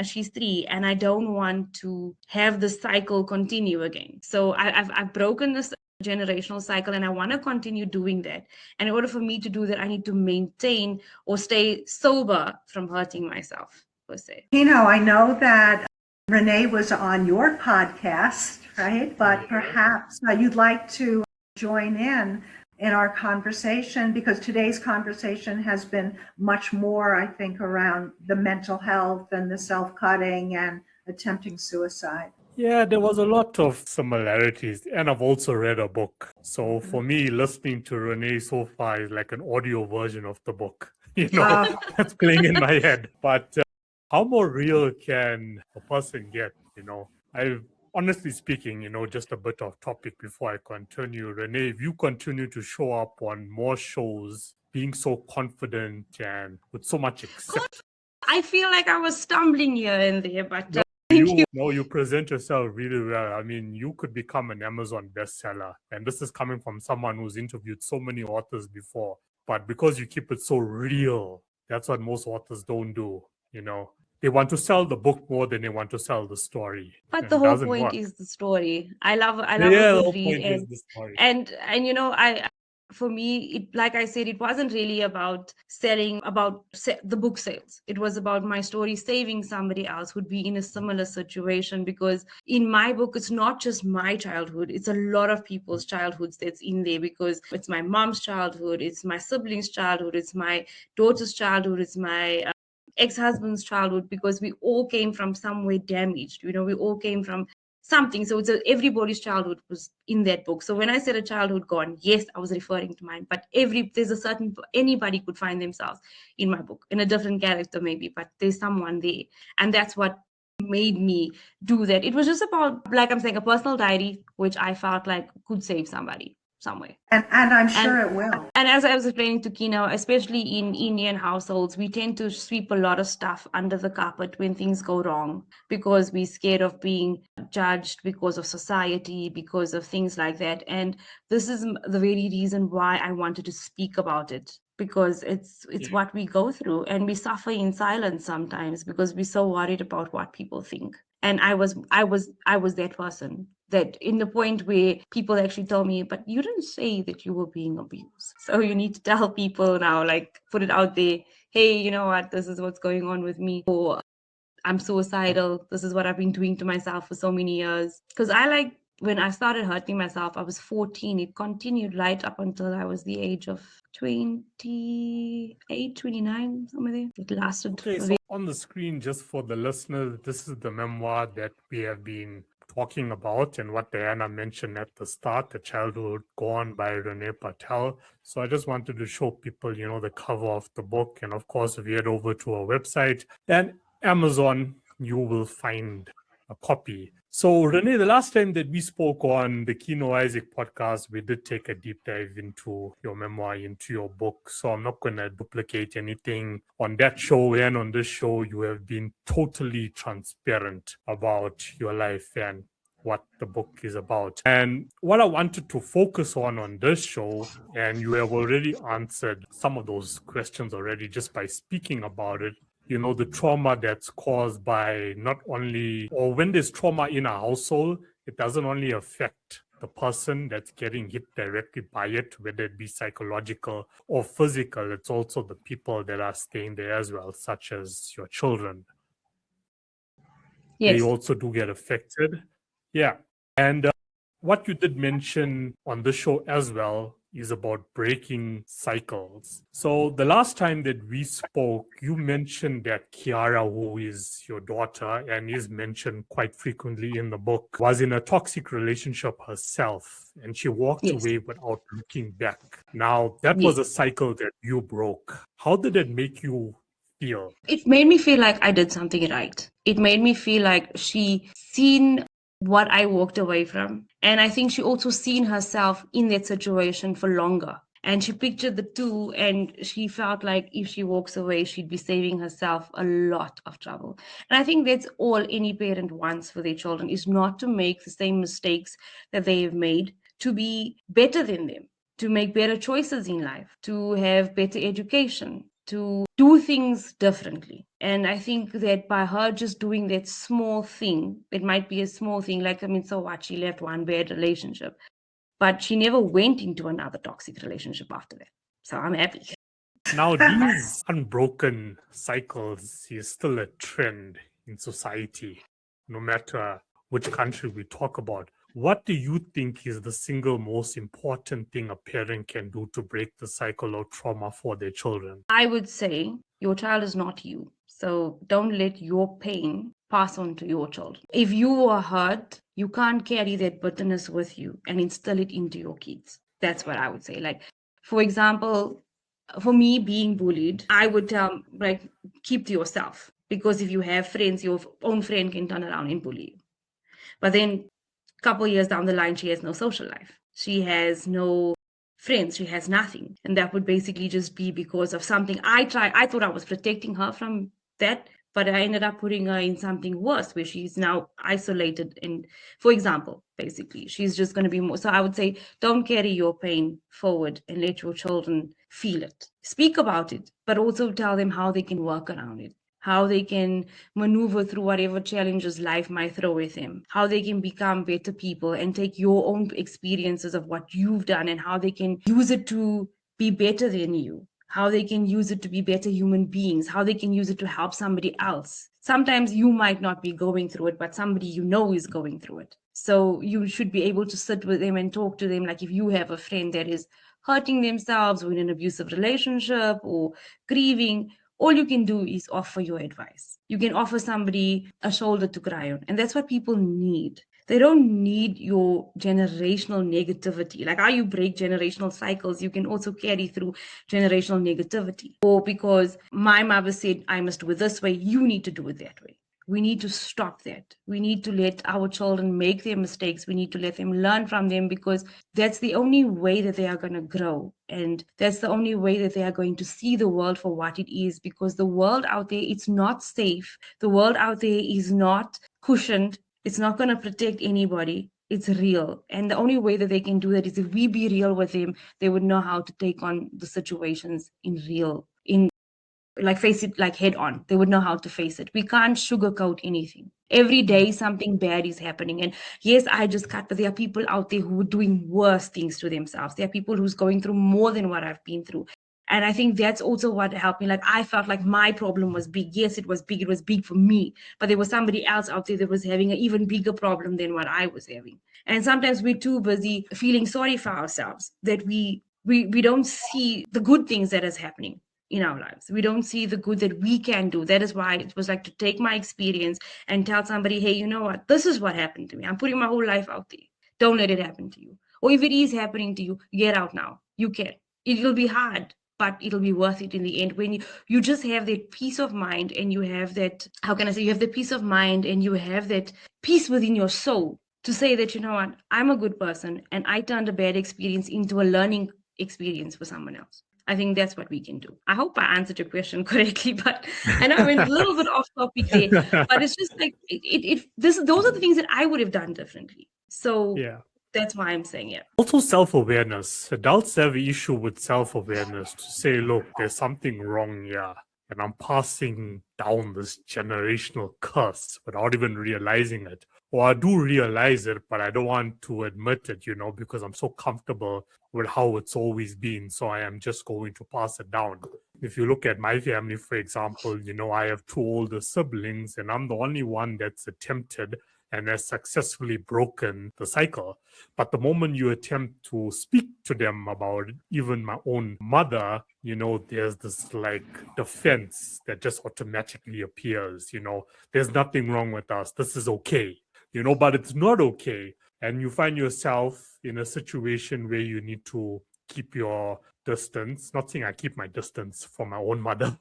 she's 3 and I don't want to have the cycle continue again. So I've broken this generational cycle, and I want to continue doing that. And in order for me to do that, I need to maintain or stay sober from hurting myself, per se. I know that Renee was on your podcast, right? But perhaps you'd like to join in our conversation, because today's conversation has been much more, I think, around the mental health and the self-cutting and attempting suicide. Yeah, there was a lot of similarities, and I've also read a book. So for me, listening to Renee so far is like an audio version of the book, that's playing in my head. But how more real can a person get? I honestly speaking, just a bit off topic before I continue. Renee, if you continue to show up on more shows, being so confident and with so much acceptance, I feel like I was stumbling here and there, but you present yourself really well. I mean, you could become an Amazon bestseller. And this is coming from someone who's interviewed so many authors before. But because you keep it so real, that's what most authors don't do. They want to sell the book more than they want to sell the story. But And the it whole doesn't point work. is the story. I love Yeah, a the good whole read, point is the story. and I for me, like I said, it wasn't really about selling, the book sales. It was about my story saving somebody else who'd be in a similar situation, because in my book, it's not just my childhood. It's a lot of people's childhoods that's in there, because it's my mom's childhood, it's my siblings' childhood, it's my daughter's childhood, it's my ex-husband's childhood, because we all came from somewhere damaged. We all came from something. So everybody's childhood was in that book. So when I said a childhood gone, yes, I was referring to mine, but anybody could find themselves in my book, in a different character maybe, but there's someone there. And that's what made me do that. It was just about, like I'm saying, a personal diary, which I felt like could save somebody somewhere. And I'm sure it will. And as I was explaining to Kino, especially in Indian households, we tend to sweep a lot of stuff under the carpet when things go wrong, because we're scared of being judged, because of society, because of things like that. And this is the very reason why I wanted to speak about it, because it's what we go through, and we suffer in silence sometimes because we're so worried about what people think. And I was that person, that in the point where people actually told me, but you didn't say that you were being abused. So you need to tell people now, like put it out there. Hey, you know what? This is what's going on with me. Or I'm suicidal. This is what I've been doing to myself for so many years. Because when I started hurting myself, I was 14. It continued right up until I was the age of 28, 29, somewhere there. It lasted. Okay, so on the screen, just for the listeners, this is the memoir that we have been talking about, and what Diana mentioned at the start, The Childhood Gone by Renee Patel. So I just wanted to show people, the cover of the book. And of course, if you head over to our website and Amazon, you will find a copy. So Renee, the last time that we spoke on the Kino Isaac podcast, we did take a deep dive into your memoir, into your book. So I'm not going to duplicate anything on that show. And on this show, you have been totally transparent about your life and what the book is about. And what I wanted to focus on this show, and you have already answered some of those questions already just by speaking about it, the trauma that's caused by not only, or when there's trauma in a household, it doesn't only affect the person that's getting hit directly by it, whether it be psychological or physical. It's also the people that are staying there as well, such as your children. Yes. They also do get affected. Yeah. And what you did mention on the show as well is about breaking cycles. So the last time that we spoke, you mentioned that Kiara, who is your daughter and is mentioned quite frequently in the book, was in a toxic relationship herself, and she walked away without looking back. Now, that was a cycle that you broke. How did it make you feel? It made me feel like I did something right. It made me feel like she seen what I walked away from. And I think she also seen herself in that situation for longer. And she pictured the two, and she felt like if she walks away, she'd be saving herself a lot of trouble. And I think that's all any parent wants for their children, is not to make the same mistakes that they have made, to be better than them, to make better choices in life, to have better education, to do things differently. And I think that by her just doing that small thing, it might be a small thing, like, so what, she left one bad relationship. but she never went into another toxic relationship after that. So I'm happy. Now, these unbroken cycles is still a trend in society, no matter which country we talk about. What do you think is the single most important thing a parent can do to break the cycle of trauma for their children? I would say your child is not you. So don't let your pain pass on to your children. If you are hurt, you can't carry that bitterness with you and instill it into your kids. That's what I would say. Like, for example, for me being bullied, I would tell, like, keep to yourself. Because if you have friends, your own friend can turn around and bully you. But then a couple years down the line, she has no social life. She has no friends. She has nothing. And that would basically just be because of something I thought I was protecting her from that, but I ended up putting her in something worse where she's now isolated. And for example, basically, she's just going to be more. So I would say, don't carry your pain forward and let your children feel it. Speak about it, but also tell them how they can work around it, how they can maneuver through whatever challenges life might throw at them, how they can become better people and take your own experiences of what you've done and how they can use it to be better than you, how they can use it to be better human beings, how they can use it to help somebody else. Sometimes you might not be going through it, but somebody you know is going through it. So you should be able to sit with them and talk to them. Like if you have a friend that is hurting themselves or in an abusive relationship or grieving, all you can do is offer your advice. You can offer somebody a shoulder to cry on. And that's what people need. They don't need your generational negativity. Like how you break generational cycles, you can also carry through generational negativity. Or because my mother said, I must do it this way, you need to do it that way. We need to stop that. We need to let our children make their mistakes. We need to let them learn from them because that's the only way that they are going to grow. And that's the only way that they are going to see the world for what it is, because the world out there, it's not safe. The world out there is not cushioned. It's not going to protect anybody. It's real. And the only way that they can do that is if we be real with them, they would know how to take on the situations face it like head on. They would know how to face it. We can't sugarcoat anything. Every day something bad is happening. And yes, I just cut, but there are people out there who are doing worse things to themselves. There are people who's going through more than what I've been through. And I think that's also what helped me. Like I felt like my problem was big. Yes, it was big. It was big for me. But there was somebody else out there that was having an even bigger problem than what I was having. And sometimes we're too busy feeling sorry for ourselves that we don't see the good things that is happening in our lives. We don't see the good that we can do. That is why it was like to take my experience and tell somebody, hey, you know what? This is what happened to me. I'm putting my whole life out there. Don't let it happen to you. Or if it is happening to you, get out now. You can. It'll be hard, but it'll be worth it in the end. When you just have that peace of mind and you have that, how can I say, you have the peace of mind and you have that peace within your soul to say that, you know what, I'm a good person and I turned a bad experience into a learning experience for someone else. I think that's what we can do. I hope I answered your question correctly, but I know I went a little bit off topic there, but it's just like those are the things that I would have done differently. So Yeah. that's why I'm saying it. Also, self-awareness. Adults have an issue with self-awareness to say, look, there's something wrong here, and I'm passing down this generational curse without even realizing it. Or I do realize it, but I don't want to admit it, because I'm so comfortable with how it's always been. So I am just going to pass it down. If you look at my family, for example, I have two older siblings, and I'm the only one that's attempted and has successfully broken the cycle. But the moment you attempt to speak to them about it, even my own mother, there's this like defense that just automatically appears, there's nothing wrong with us. This is okay, but it's not okay. And you find yourself in a situation where you need to keep your distance. Not saying I keep my distance from my own mother.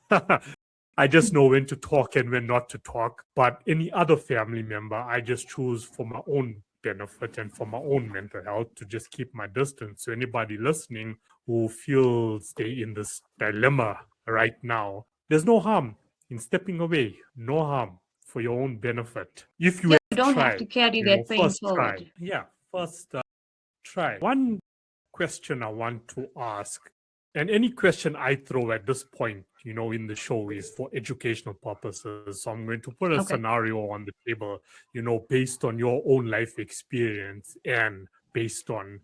I just know when to talk and when not to talk. But any other family member, I just choose for my own benefit and for my own mental health to just keep my distance. So anybody listening who feels they're in this dilemma right now, there's no harm in stepping away. No harm for your own benefit. If you don't have to carry that pain first forward. try. Yeah, first try. One question I want to ask, and any question I throw at this point, in the show is for educational purposes. So I'm going to put a scenario on the table, based on your own life experience and based on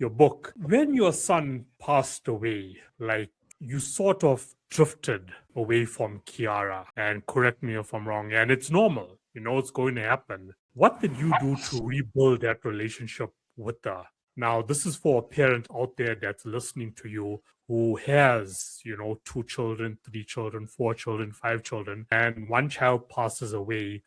your book. When your son passed away, like you sort of drifted away from Kiara, and correct me if I'm wrong, and it's normal, it's going to happen. What did you do to rebuild that relationship with her? Now, this is for a parent out there that's listening to you who has, 2 children, 3 children, 4 children, 5 children, and one child passes away.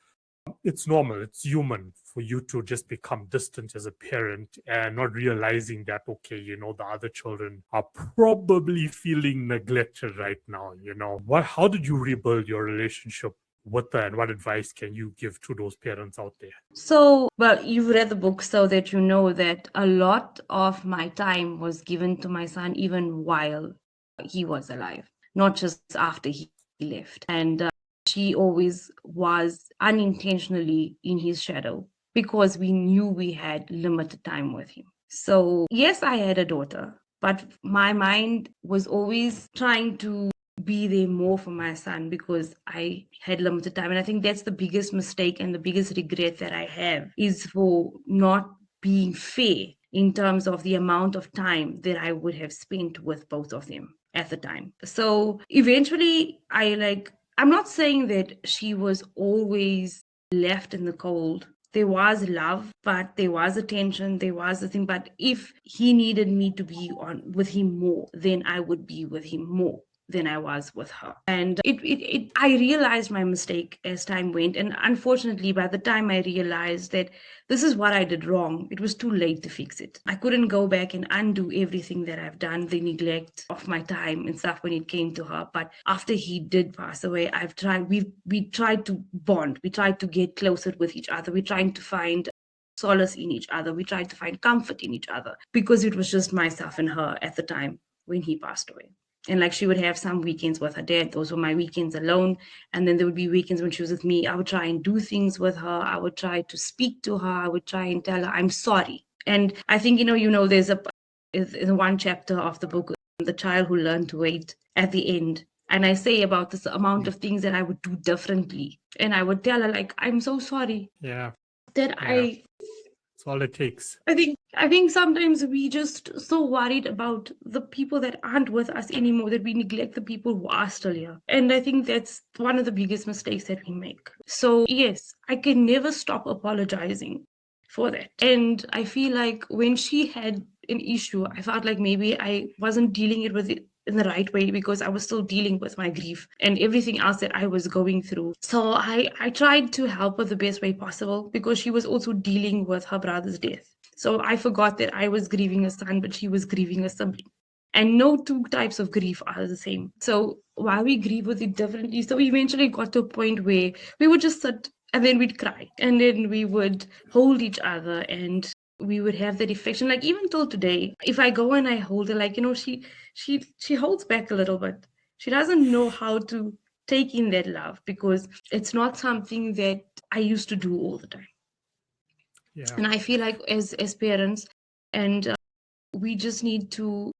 It's normal, it's human for you to just become distant as a parent and not realizing that, okay, the other children are probably feeling neglected right now. How did you rebuild your relationship with her, and what advice can you give to those parents out there? So, well, you've read the book so that you know that a lot of my time was given to my son even while he was alive, not just after he left. And she always was unintentionally in his shadow because we knew we had limited time with him. So, yes, I had a daughter, but my mind was always trying to be there more for my son because I had limited time. And I think that's the biggest mistake and the biggest regret that I have is for not being fair in terms of the amount of time that I would have spent with both of them at the time. So eventually I'm not saying that she was always left in the cold. There was love, but there was attention, there was a thing. But if he needed me to be with him more, then I would be with him more than I was with her. And I realized my mistake as time went. And unfortunately, by the time I realized that this is what I did wrong, it was too late to fix it. I couldn't go back and undo everything that I've done, the neglect of my time and stuff when it came to her. But after he did pass away, we tried to bond. We tried to get closer with each other. We're trying to find solace in each other. We tried to find comfort in each other because it was just myself and her at the time when he passed away. And she would have some weekends with her dad. Those were my weekends alone. And then there would be weekends when she was with me. I would try and do things with her. I would try to speak to her. I would try and tell her, I'm sorry. And I think, there's in one chapter of the book, The Child Who Learned to Wait at the end. And I say about this amount of things that I would do differently. And I would tell her, I'm so sorry. Yeah. That Yeah. That's all it takes. I think sometimes we just so worried about the people that aren't with us anymore that we neglect the people who are still here. And I think that's one of the biggest mistakes that we make. So yes, I can never stop apologizing for that. And I feel like when she had an issue, I felt like maybe I wasn't dealing with it in the right way because I was still dealing with my grief and everything else that I was going through. So I tried to help her the best way possible because she was also dealing with her brother's death. So I forgot that I was grieving a son, but she was grieving a sibling. And no two types of grief are the same. So while we grieve with it differently, so we eventually got to a point where we would just sit and then we'd cry. And then we would hold each other and we would have that affection. Even till today, if I go and I hold her, she holds back a little bit. She doesn't know how to take in that love because it's not something that I used to do all the time. Yeah. And I feel like as parents, and we just need to,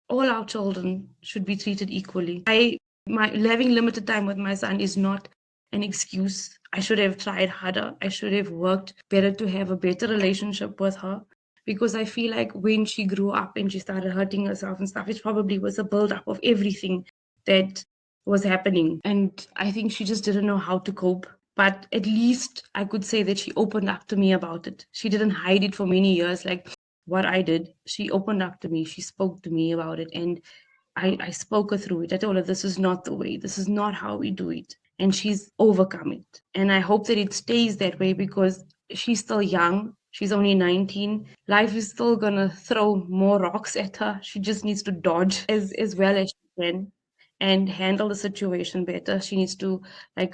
all our children should be treated equally. Having limited time with my son is not an excuse. I should have tried harder. I should have worked better to have a better relationship with her because I feel like when she grew up and she started hurting herself and stuff, it probably was a buildup of everything that was happening. And I think she just didn't know how to cope. But at least I could say that she opened up to me about it. She didn't hide it for many years like what I did. She opened up to me. She spoke to me about it. And I spoke her through it. I told her, this is not the way. This is not how we do it. And she's overcome it. And I hope that it stays that way because she's still young. She's only 19. Life is still going to throw more rocks at her. She just needs to dodge as well as she can and handle the situation better. She needs to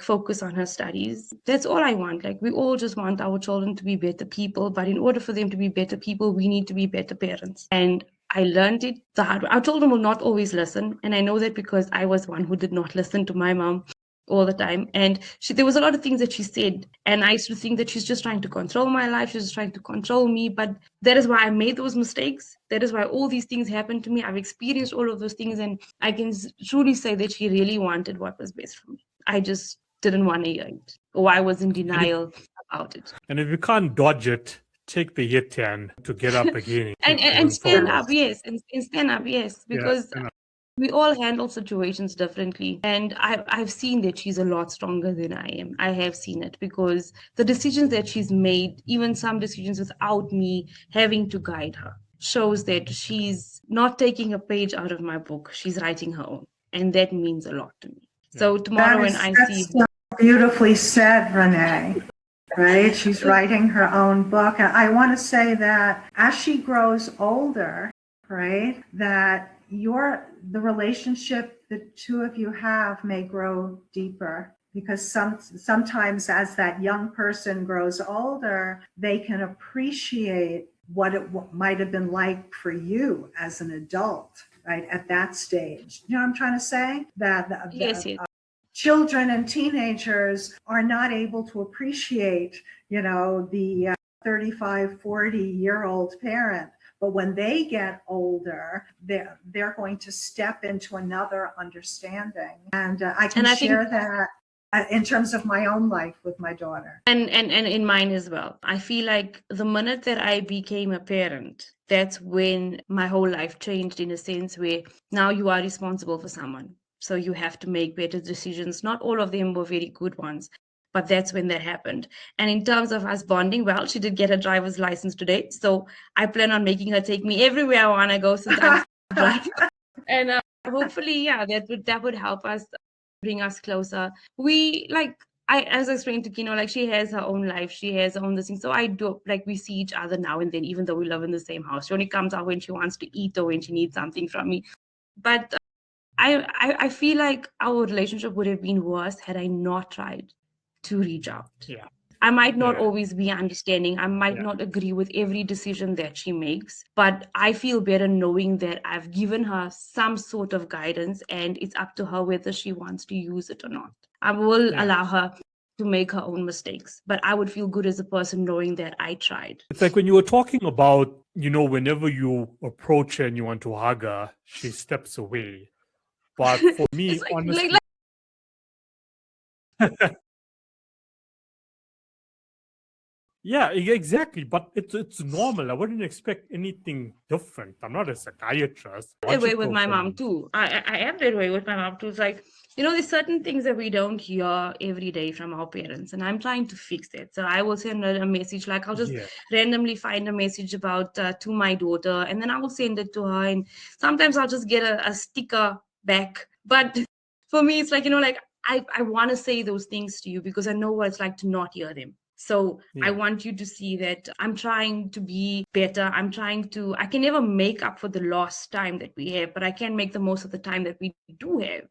focus on her studies. That's all I want. We all just want our children to be better people. But in order for them to be better people, we need to be better parents. And I learned it the hard way. Our children will not always listen. And I know that because I was one who did not listen to my mom all the time. And there was a lot of things that she said. And I used to think that she's just trying to control my life. She's just trying to control me. But that is why I made those mistakes. That is why all these things happened to me. I've experienced all of those things. And I can truly say that she really wanted what was best for me. I just didn't want to hear it. Or I was in denial about it. And if you can't dodge it, take the hit and to get up again and, keep and, going and stand forward. up, yes, and stand up, yes, Yeah, because stand up. we all handle situations differently. And I've seen that she's a lot stronger than I am. I have seen it because the decisions that she's made, even some decisions without me having to guide her, shows that she's not taking a page out of my book. She's writing her own. And that means a lot to me. So tomorrow when I see That's so beautifully said, Renee. Right? She's writing her own book. And I want to say that as she grows older, right, that the relationship the two of you have may grow deeper because sometimes as that young person grows older, they can appreciate what it might have been like for you as an adult, right, at that stage. You know what I'm trying to say? That yes, yes. children and teenagers are not able to appreciate, the 35, 40-year-old parent. But when they get older, they're going to step into another understanding. And I can share that in terms of my own life with my daughter. And in mine as well. I feel like the minute that I became a parent, that's when my whole life changed in a sense where now you are responsible for someone. So you have to make better decisions. Not all of them were very good ones, but that's when that happened. And in terms of us bonding, well, she did get a driver's license today. So I plan on making her take me everywhere I want to go since I'm driving. And hopefully, yeah, that would help us bring us closer. As I explained to Kino, like she has her own life, she has her own this thing. So I do we see each other now and then, even though we live in the same house. She only comes out when she wants to eat or when she needs something from me. But I feel like our relationship would have been worse had I not tried to reach out. Yeah. I might not always be understanding. I might not agree with every decision that she makes, but I feel better knowing that I've given her some sort of guidance and it's up to her whether she wants to use it or not. I will allow her to make her own mistakes, but I would feel good as a person knowing that I tried. It's like when you were talking about, whenever you approach her and you want to hug her, she steps away. But for me, honestly, yeah, exactly. But it's normal. I wouldn't expect anything different. I'm not a psychiatrist. That way with my mom too. I am that way with my mom too. It's like, there's certain things that we don't hear every day from our parents, and I'm trying to fix it. So I will send her a message, like I'll just randomly find a message about to my daughter, and then I will send it to her. And sometimes I'll just get a sticker back. But for me, it's like, I want to say those things to you because I know what it's like to not hear them. So I want you to see that I'm trying to be better. I can never make up for the lost time that we have, but I can make the most of the time that we do have.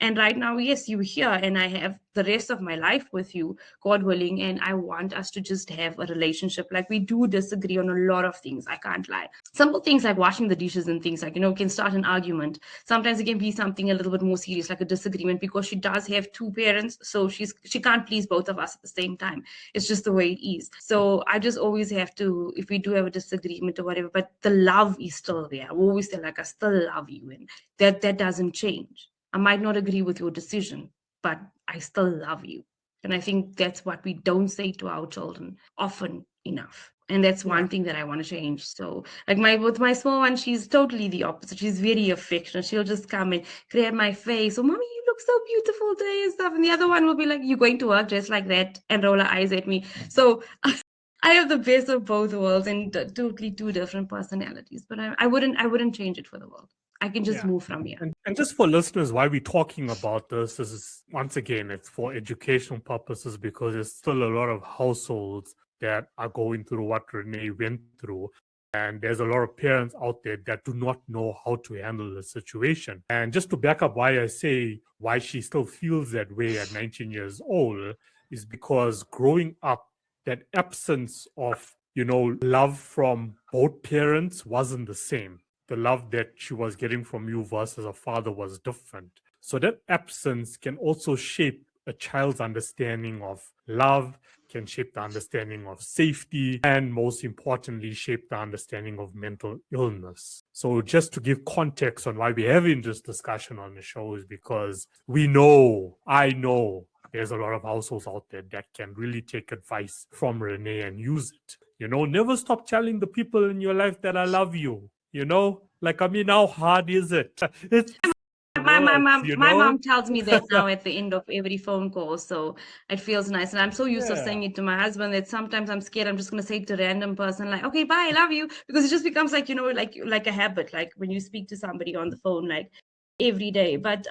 And right now, yes, you're here and I have the rest of my life with you, God willing. And I want us to just have a relationship. Like we do disagree on a lot of things. I can't lie. Simple things like washing the dishes and things like, can start an argument. Sometimes it can be something a little bit more serious, like a disagreement, because she does have two parents. So she can't please both of us at the same time. It's just the way it is. So I just always have to, if we do have a disagreement or whatever, but the love is still there. We always say like, I still love you. And that doesn't change. I might not agree with your decision, but I still love you. And I think that's what we don't say to our children often enough. And that's one thing that I want to change. So with my small one, she's totally the opposite. She's very affectionate. She'll just come and grab my face. Oh, mommy, you look so beautiful today and stuff. And the other one will be like, you're going to work dressed like that, and roll her eyes at me. So I have the best of both worlds and totally two different personalities. But I wouldn't change it for the world. I can just move from here. And just for listeners, why we're talking about this is, once again, it's for educational purposes because there's still a lot of households that are going through what Renee went through. And there's a lot of parents out there that do not know how to handle the situation. And just to back up why I say why she still feels that way at 19 years old is because growing up, that absence of, love from both parents wasn't the same. The love that she was getting from you versus her father was different. So that absence can also shape a child's understanding of love, can shape the understanding of safety, and most importantly, shape the understanding of mental illness. So just to give context on why we're having this discussion on the show is because I know there's a lot of households out there that can really take advice from Renee and use it. Never stop telling the people in your life that I love you. How hard is it? It's My mom tells me that now at the end of every phone call, so it feels nice. And I'm so used to saying it to my husband that sometimes I'm scared I'm just going to say it to a random person, like, okay, bye, I love you, because it just becomes like, like a habit, like when you speak to somebody on the phone, like every day. But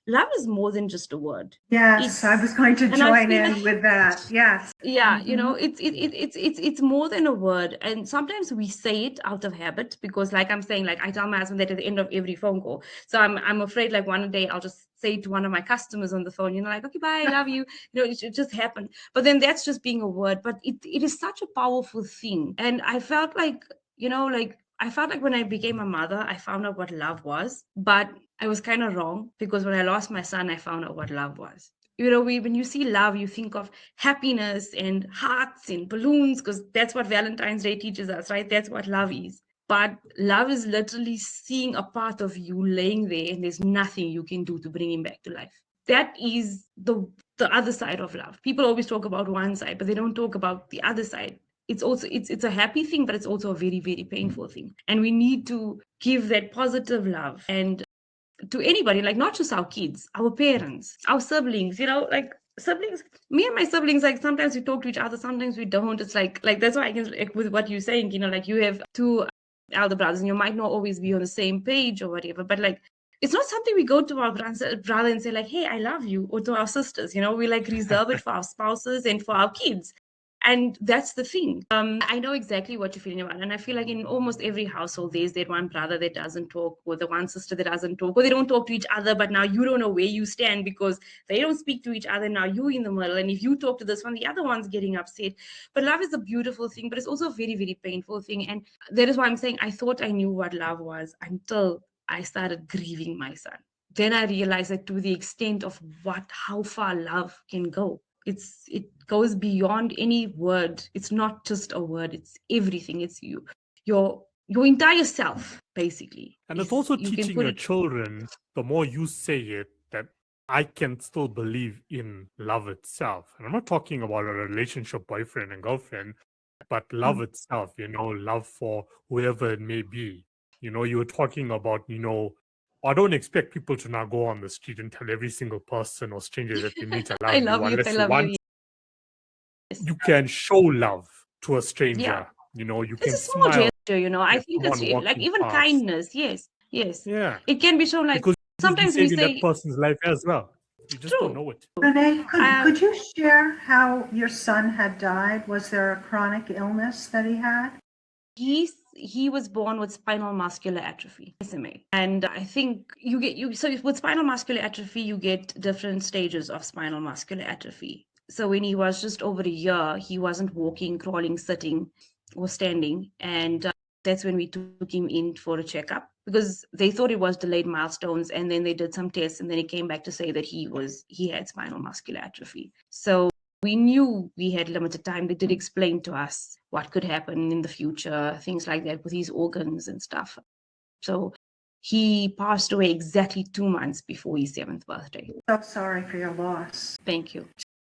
love is more than just a word. Yes, I was going to join in with that. Yes. Yeah, it's more than a word, and sometimes we say it out of habit because, like I'm saying, like I tell my husband that at the end of every phone call. So I'm afraid, like one day I'll just say to one of my customers on the phone, like, okay, bye, I love you. It just happened. But then that's just being a word. But it is such a powerful thing, and I felt like when I became a mother, I found out what love was, but I was kind of wrong because when I lost my son, I found out what love was. When you see love, you think of happiness and hearts and balloons, because that's what Valentine's Day teaches us, right? That's what love is. But love is literally seeing a part of you laying there and there's nothing you can do to bring him back to life. That is the other side of love. People always talk about one side, but they don't talk about the other side. It's a happy thing, but it's also a very, very painful thing. And we need to give that positive love and to anybody, like not just our kids, our parents, our siblings, like siblings, me and my siblings, like sometimes we talk to each other, sometimes we don't. It's like that's why I can, like, with what you're saying, like you have two elder brothers and you might not always be on the same page or whatever, but like it's not something we go to our brother and say like, hey, I love you, or to our sisters, we like reserve it for our spouses and for our kids. And that's the thing. I know exactly what you're feeling about. And I feel like in almost every household, there's that one brother that doesn't talk, or the one sister that doesn't talk, or they don't talk to each other, but now you don't know where you stand because they don't speak to each other. Now you're in the middle. And if you talk to this one, the other one's getting upset. But love is a beautiful thing, but it's also a very, very painful thing. And that is why I'm saying I thought I knew what love was until I started grieving my son. Then I realized that to the extent of how far love can go. It goes beyond any word. It's not just a word, it's everything. It's your entire self, basically. And it's also teaching your children, the more you say it, that I can still believe in love itself. And I'm not talking about a relationship, boyfriend and girlfriend, but love itself, love for whoever it may be. You were talking about, I don't expect people to now go on the street and tell every single person or stranger that they meet I love you unless you want. You can show love to a stranger. Yeah. You it's can a small smile. Gesture, I think it's like even past. Kindness. Yes. Yeah. It can be shown like because sometimes we say that person's life as well. You just don't know it. Renee, could you share how your son had died? Was there a chronic illness that he had? He was born with spinal muscular atrophy, SMA. And I think so with spinal muscular atrophy, you get different stages of spinal muscular atrophy. So when he was just over a year, he wasn't walking, crawling, sitting, or standing. And that's when we took him in for a checkup because they thought it was delayed milestones. And then they did some tests and then he came back to say that he had spinal muscular atrophy. So we knew we had limited time. They did explain to us what could happen in the future, things like that with his organs and stuff. So he passed away exactly 2 months before his 7th birthday. So sorry for your loss. Thank you.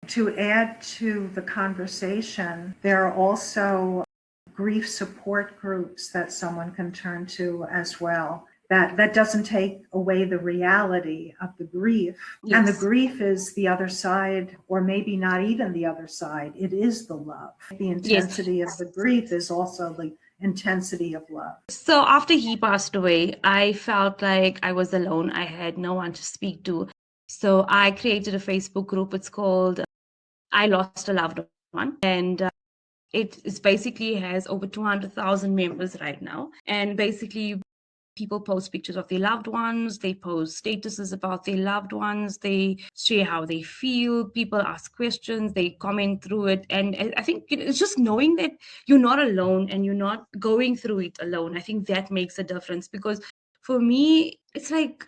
To add to the conversation, there are also grief support groups that someone can turn to as well. That doesn't take away the reality of the grief. Yes. And the grief is the other side, or maybe not even the other side. It is the love. The intensity of the grief is also the intensity of love. So after he passed away, I felt like I was alone. I had no one to speak to. So I created a Facebook group. It's called I Lost a Loved One. And it basically has over 200,000 members right now. And basically, people post pictures of their loved ones. They post statuses about their loved ones. They share how they feel. People ask questions. They comment through it. And I think it's just knowing that you're not alone and you're not going through it alone. I think that makes a difference because for me, it's like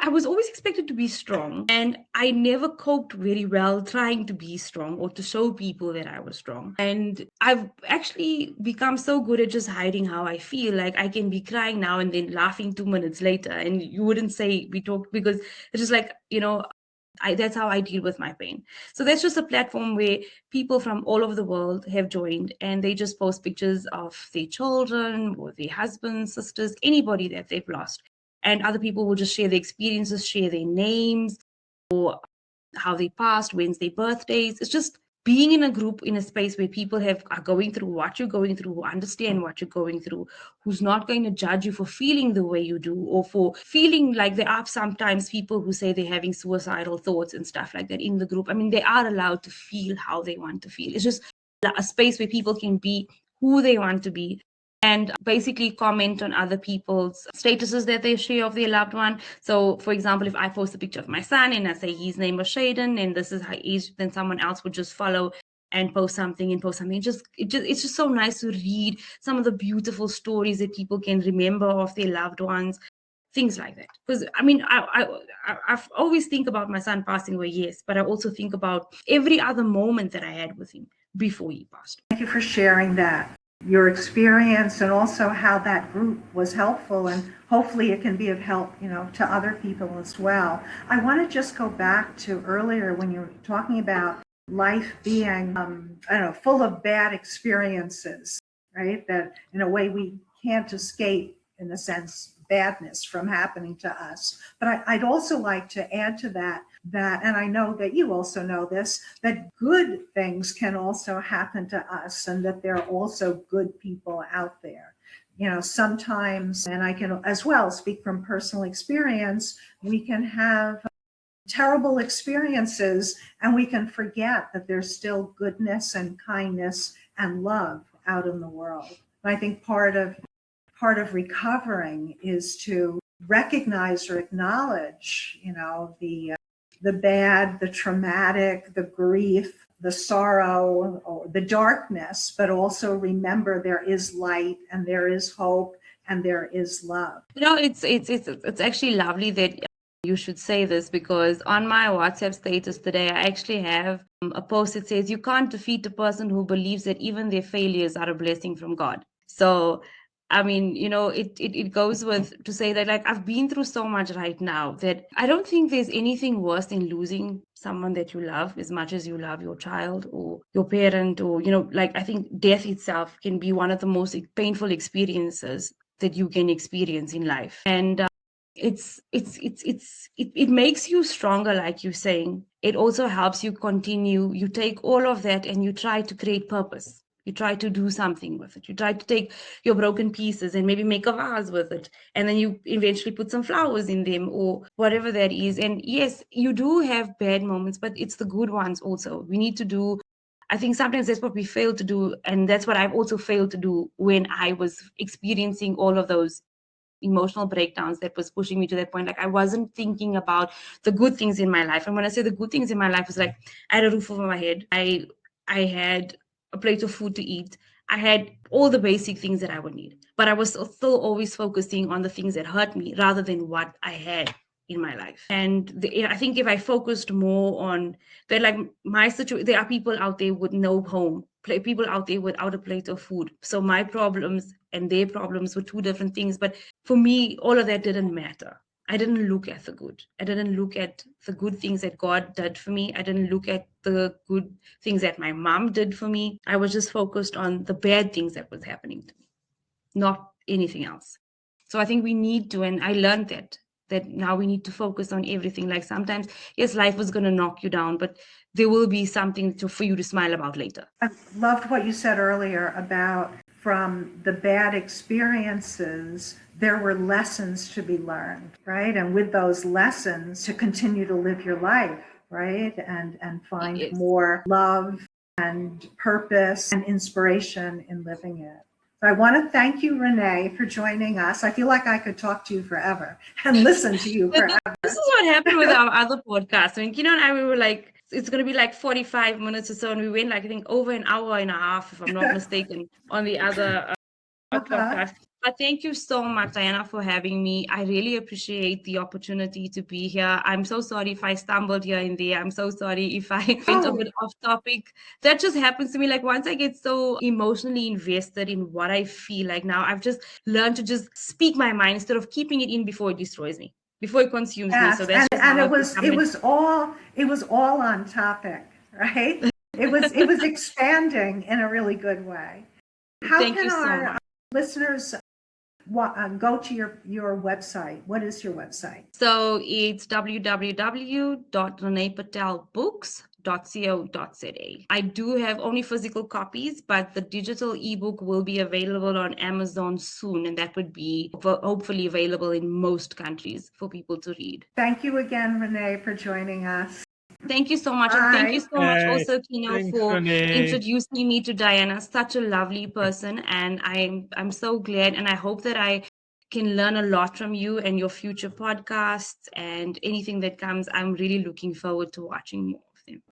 I was always expected to be strong and I never coped very well trying to be strong or to show people that I was strong. And I've actually become so good at just hiding how I feel. Like I can be crying now and then laughing 2 minutes later and you wouldn't say we talked because it's just like, That's how I deal with my pain. So that's just a platform where people from all over the world have joined, and they just post pictures of their children or their husbands, sisters, anybody that they've lost. And other people will just share their experiences, share their names, or how they passed, when's their birthdays. It's just being in a group, in a space where people are going through what you're going through, who understand what you're going through, who's not going to judge you for feeling the way you do, or for feeling like there are sometimes people who say they're having suicidal thoughts and stuff like that in the group. I mean, they are allowed to feel how they want to feel. It's just a space where people can be who they want to be, and basically comment on other people's statuses that they share of their loved one. So, for example, if I post a picture of my son and I say his name was Shaden and this is how he's, then someone else would just follow and post something. It's just so nice to read some of the beautiful stories that people can remember of their loved ones, things like that. Because I mean, I've always think about my son passing away, yes, but I also think about every other moment that I had with him before he passed. Thank you for sharing that, your experience, and also how that group was helpful, and hopefully it can be of help, to other people as well. I want to just go back to earlier when you were talking about life being, full of bad experiences, right? That in a way we can't escape, in a sense, badness from happening to us. But I'd also like to add to that, and I know that you also know this, that good things can also happen to us, and that there are also good people out there. Sometimes, and I can as well speak from personal experience, we can have terrible experiences and we can forget that there's still goodness and kindness and love out in the world. And I think part of recovering is to recognize or acknowledge, the bad, the traumatic, the grief, the sorrow, or the darkness, but also remember there is light and there is hope and there is love. It's actually lovely that you should say this, because on my WhatsApp status today, I actually have a post that says, you can't defeat a person who believes that even their failures are a blessing from God. So I mean, it goes with to say that, like, I've been through so much right now that I don't think there's anything worse than losing someone that you love as much as you love your child or your parent, or, I think death itself can be one of the most painful experiences that you can experience in life. And it makes you stronger, like you're saying. It also helps you continue. You take all of that and you try to create purpose. You try to do something with it. You try to take your broken pieces and maybe make a vase with it. And then you eventually put some flowers in them or whatever that is. And yes, you do have bad moments, but it's the good ones also. We need to do, I think sometimes that's what we fail to do. And that's what I've also failed to do when I was experiencing all of those emotional breakdowns that was pushing me to that point. Like, I wasn't thinking about the good things in my life. And when I say the good things in my life, was like, I had a roof over my head. I had a plate of food to eat. I had all the basic things that I would need, but I was still always focusing on the things that hurt me rather than what I had in my life. And I think if I focused more on that, like my situation, there are people out there with no home, people out there without a plate of food. So my problems and their problems were two different things. But for me, all of that didn't matter. I didn't look at the good. I didn't look at the good things that God did for me. I didn't look at the good things that my mom did for me. I was just focused on the bad things that was happening to me, not anything else. So I think we need to, and I learned that now we need to focus on everything. Like sometimes, yes, life was going to knock you down, but there will be something for you to smile about later. I loved what you said earlier about from the bad experiences, there were lessons to be learned, right? And with those lessons to continue to live your life, right? And find Yes. more love and purpose and inspiration in living it. So I want to thank you, Renee, for joining us. I feel like I could talk to you forever and listen to you forever. This is what happened with our other podcast. I mean, Kino and I, we were like, it's going to be like 45 minutes or so. And we went like, I think over an hour and a half, if I'm not mistaken, on the other podcast. But thank you so much, Diana, for having me. I really appreciate the opportunity to be here. I'm so sorry if I stumbled here and there. I'm so sorry if I went a bit off topic. That just happens to me. Like once I get so emotionally invested in what I feel like now, I've just learned to just speak my mind instead of keeping it in before it destroys me, before it consumes me. So that's and how it was become it was all on topic, right? It was expanding in a really good way. How Thank can you so our much. listeners go to your website? What is your website? So it's www.renepatelbooks.co.za. I do have only physical copies, but the digital ebook will be available on Amazon soon, and that would be hopefully available in most countries for people to read. Thank you again, Renee, for joining us. Thank you so much. And thank you Bye. so much Hey, also, Kino, thanks, for Renee. introducing me to Diana. Such a lovely person. And I'm so glad. And I hope that I can learn a lot from you and your future podcasts and anything that comes. I'm really looking forward to watching more of them.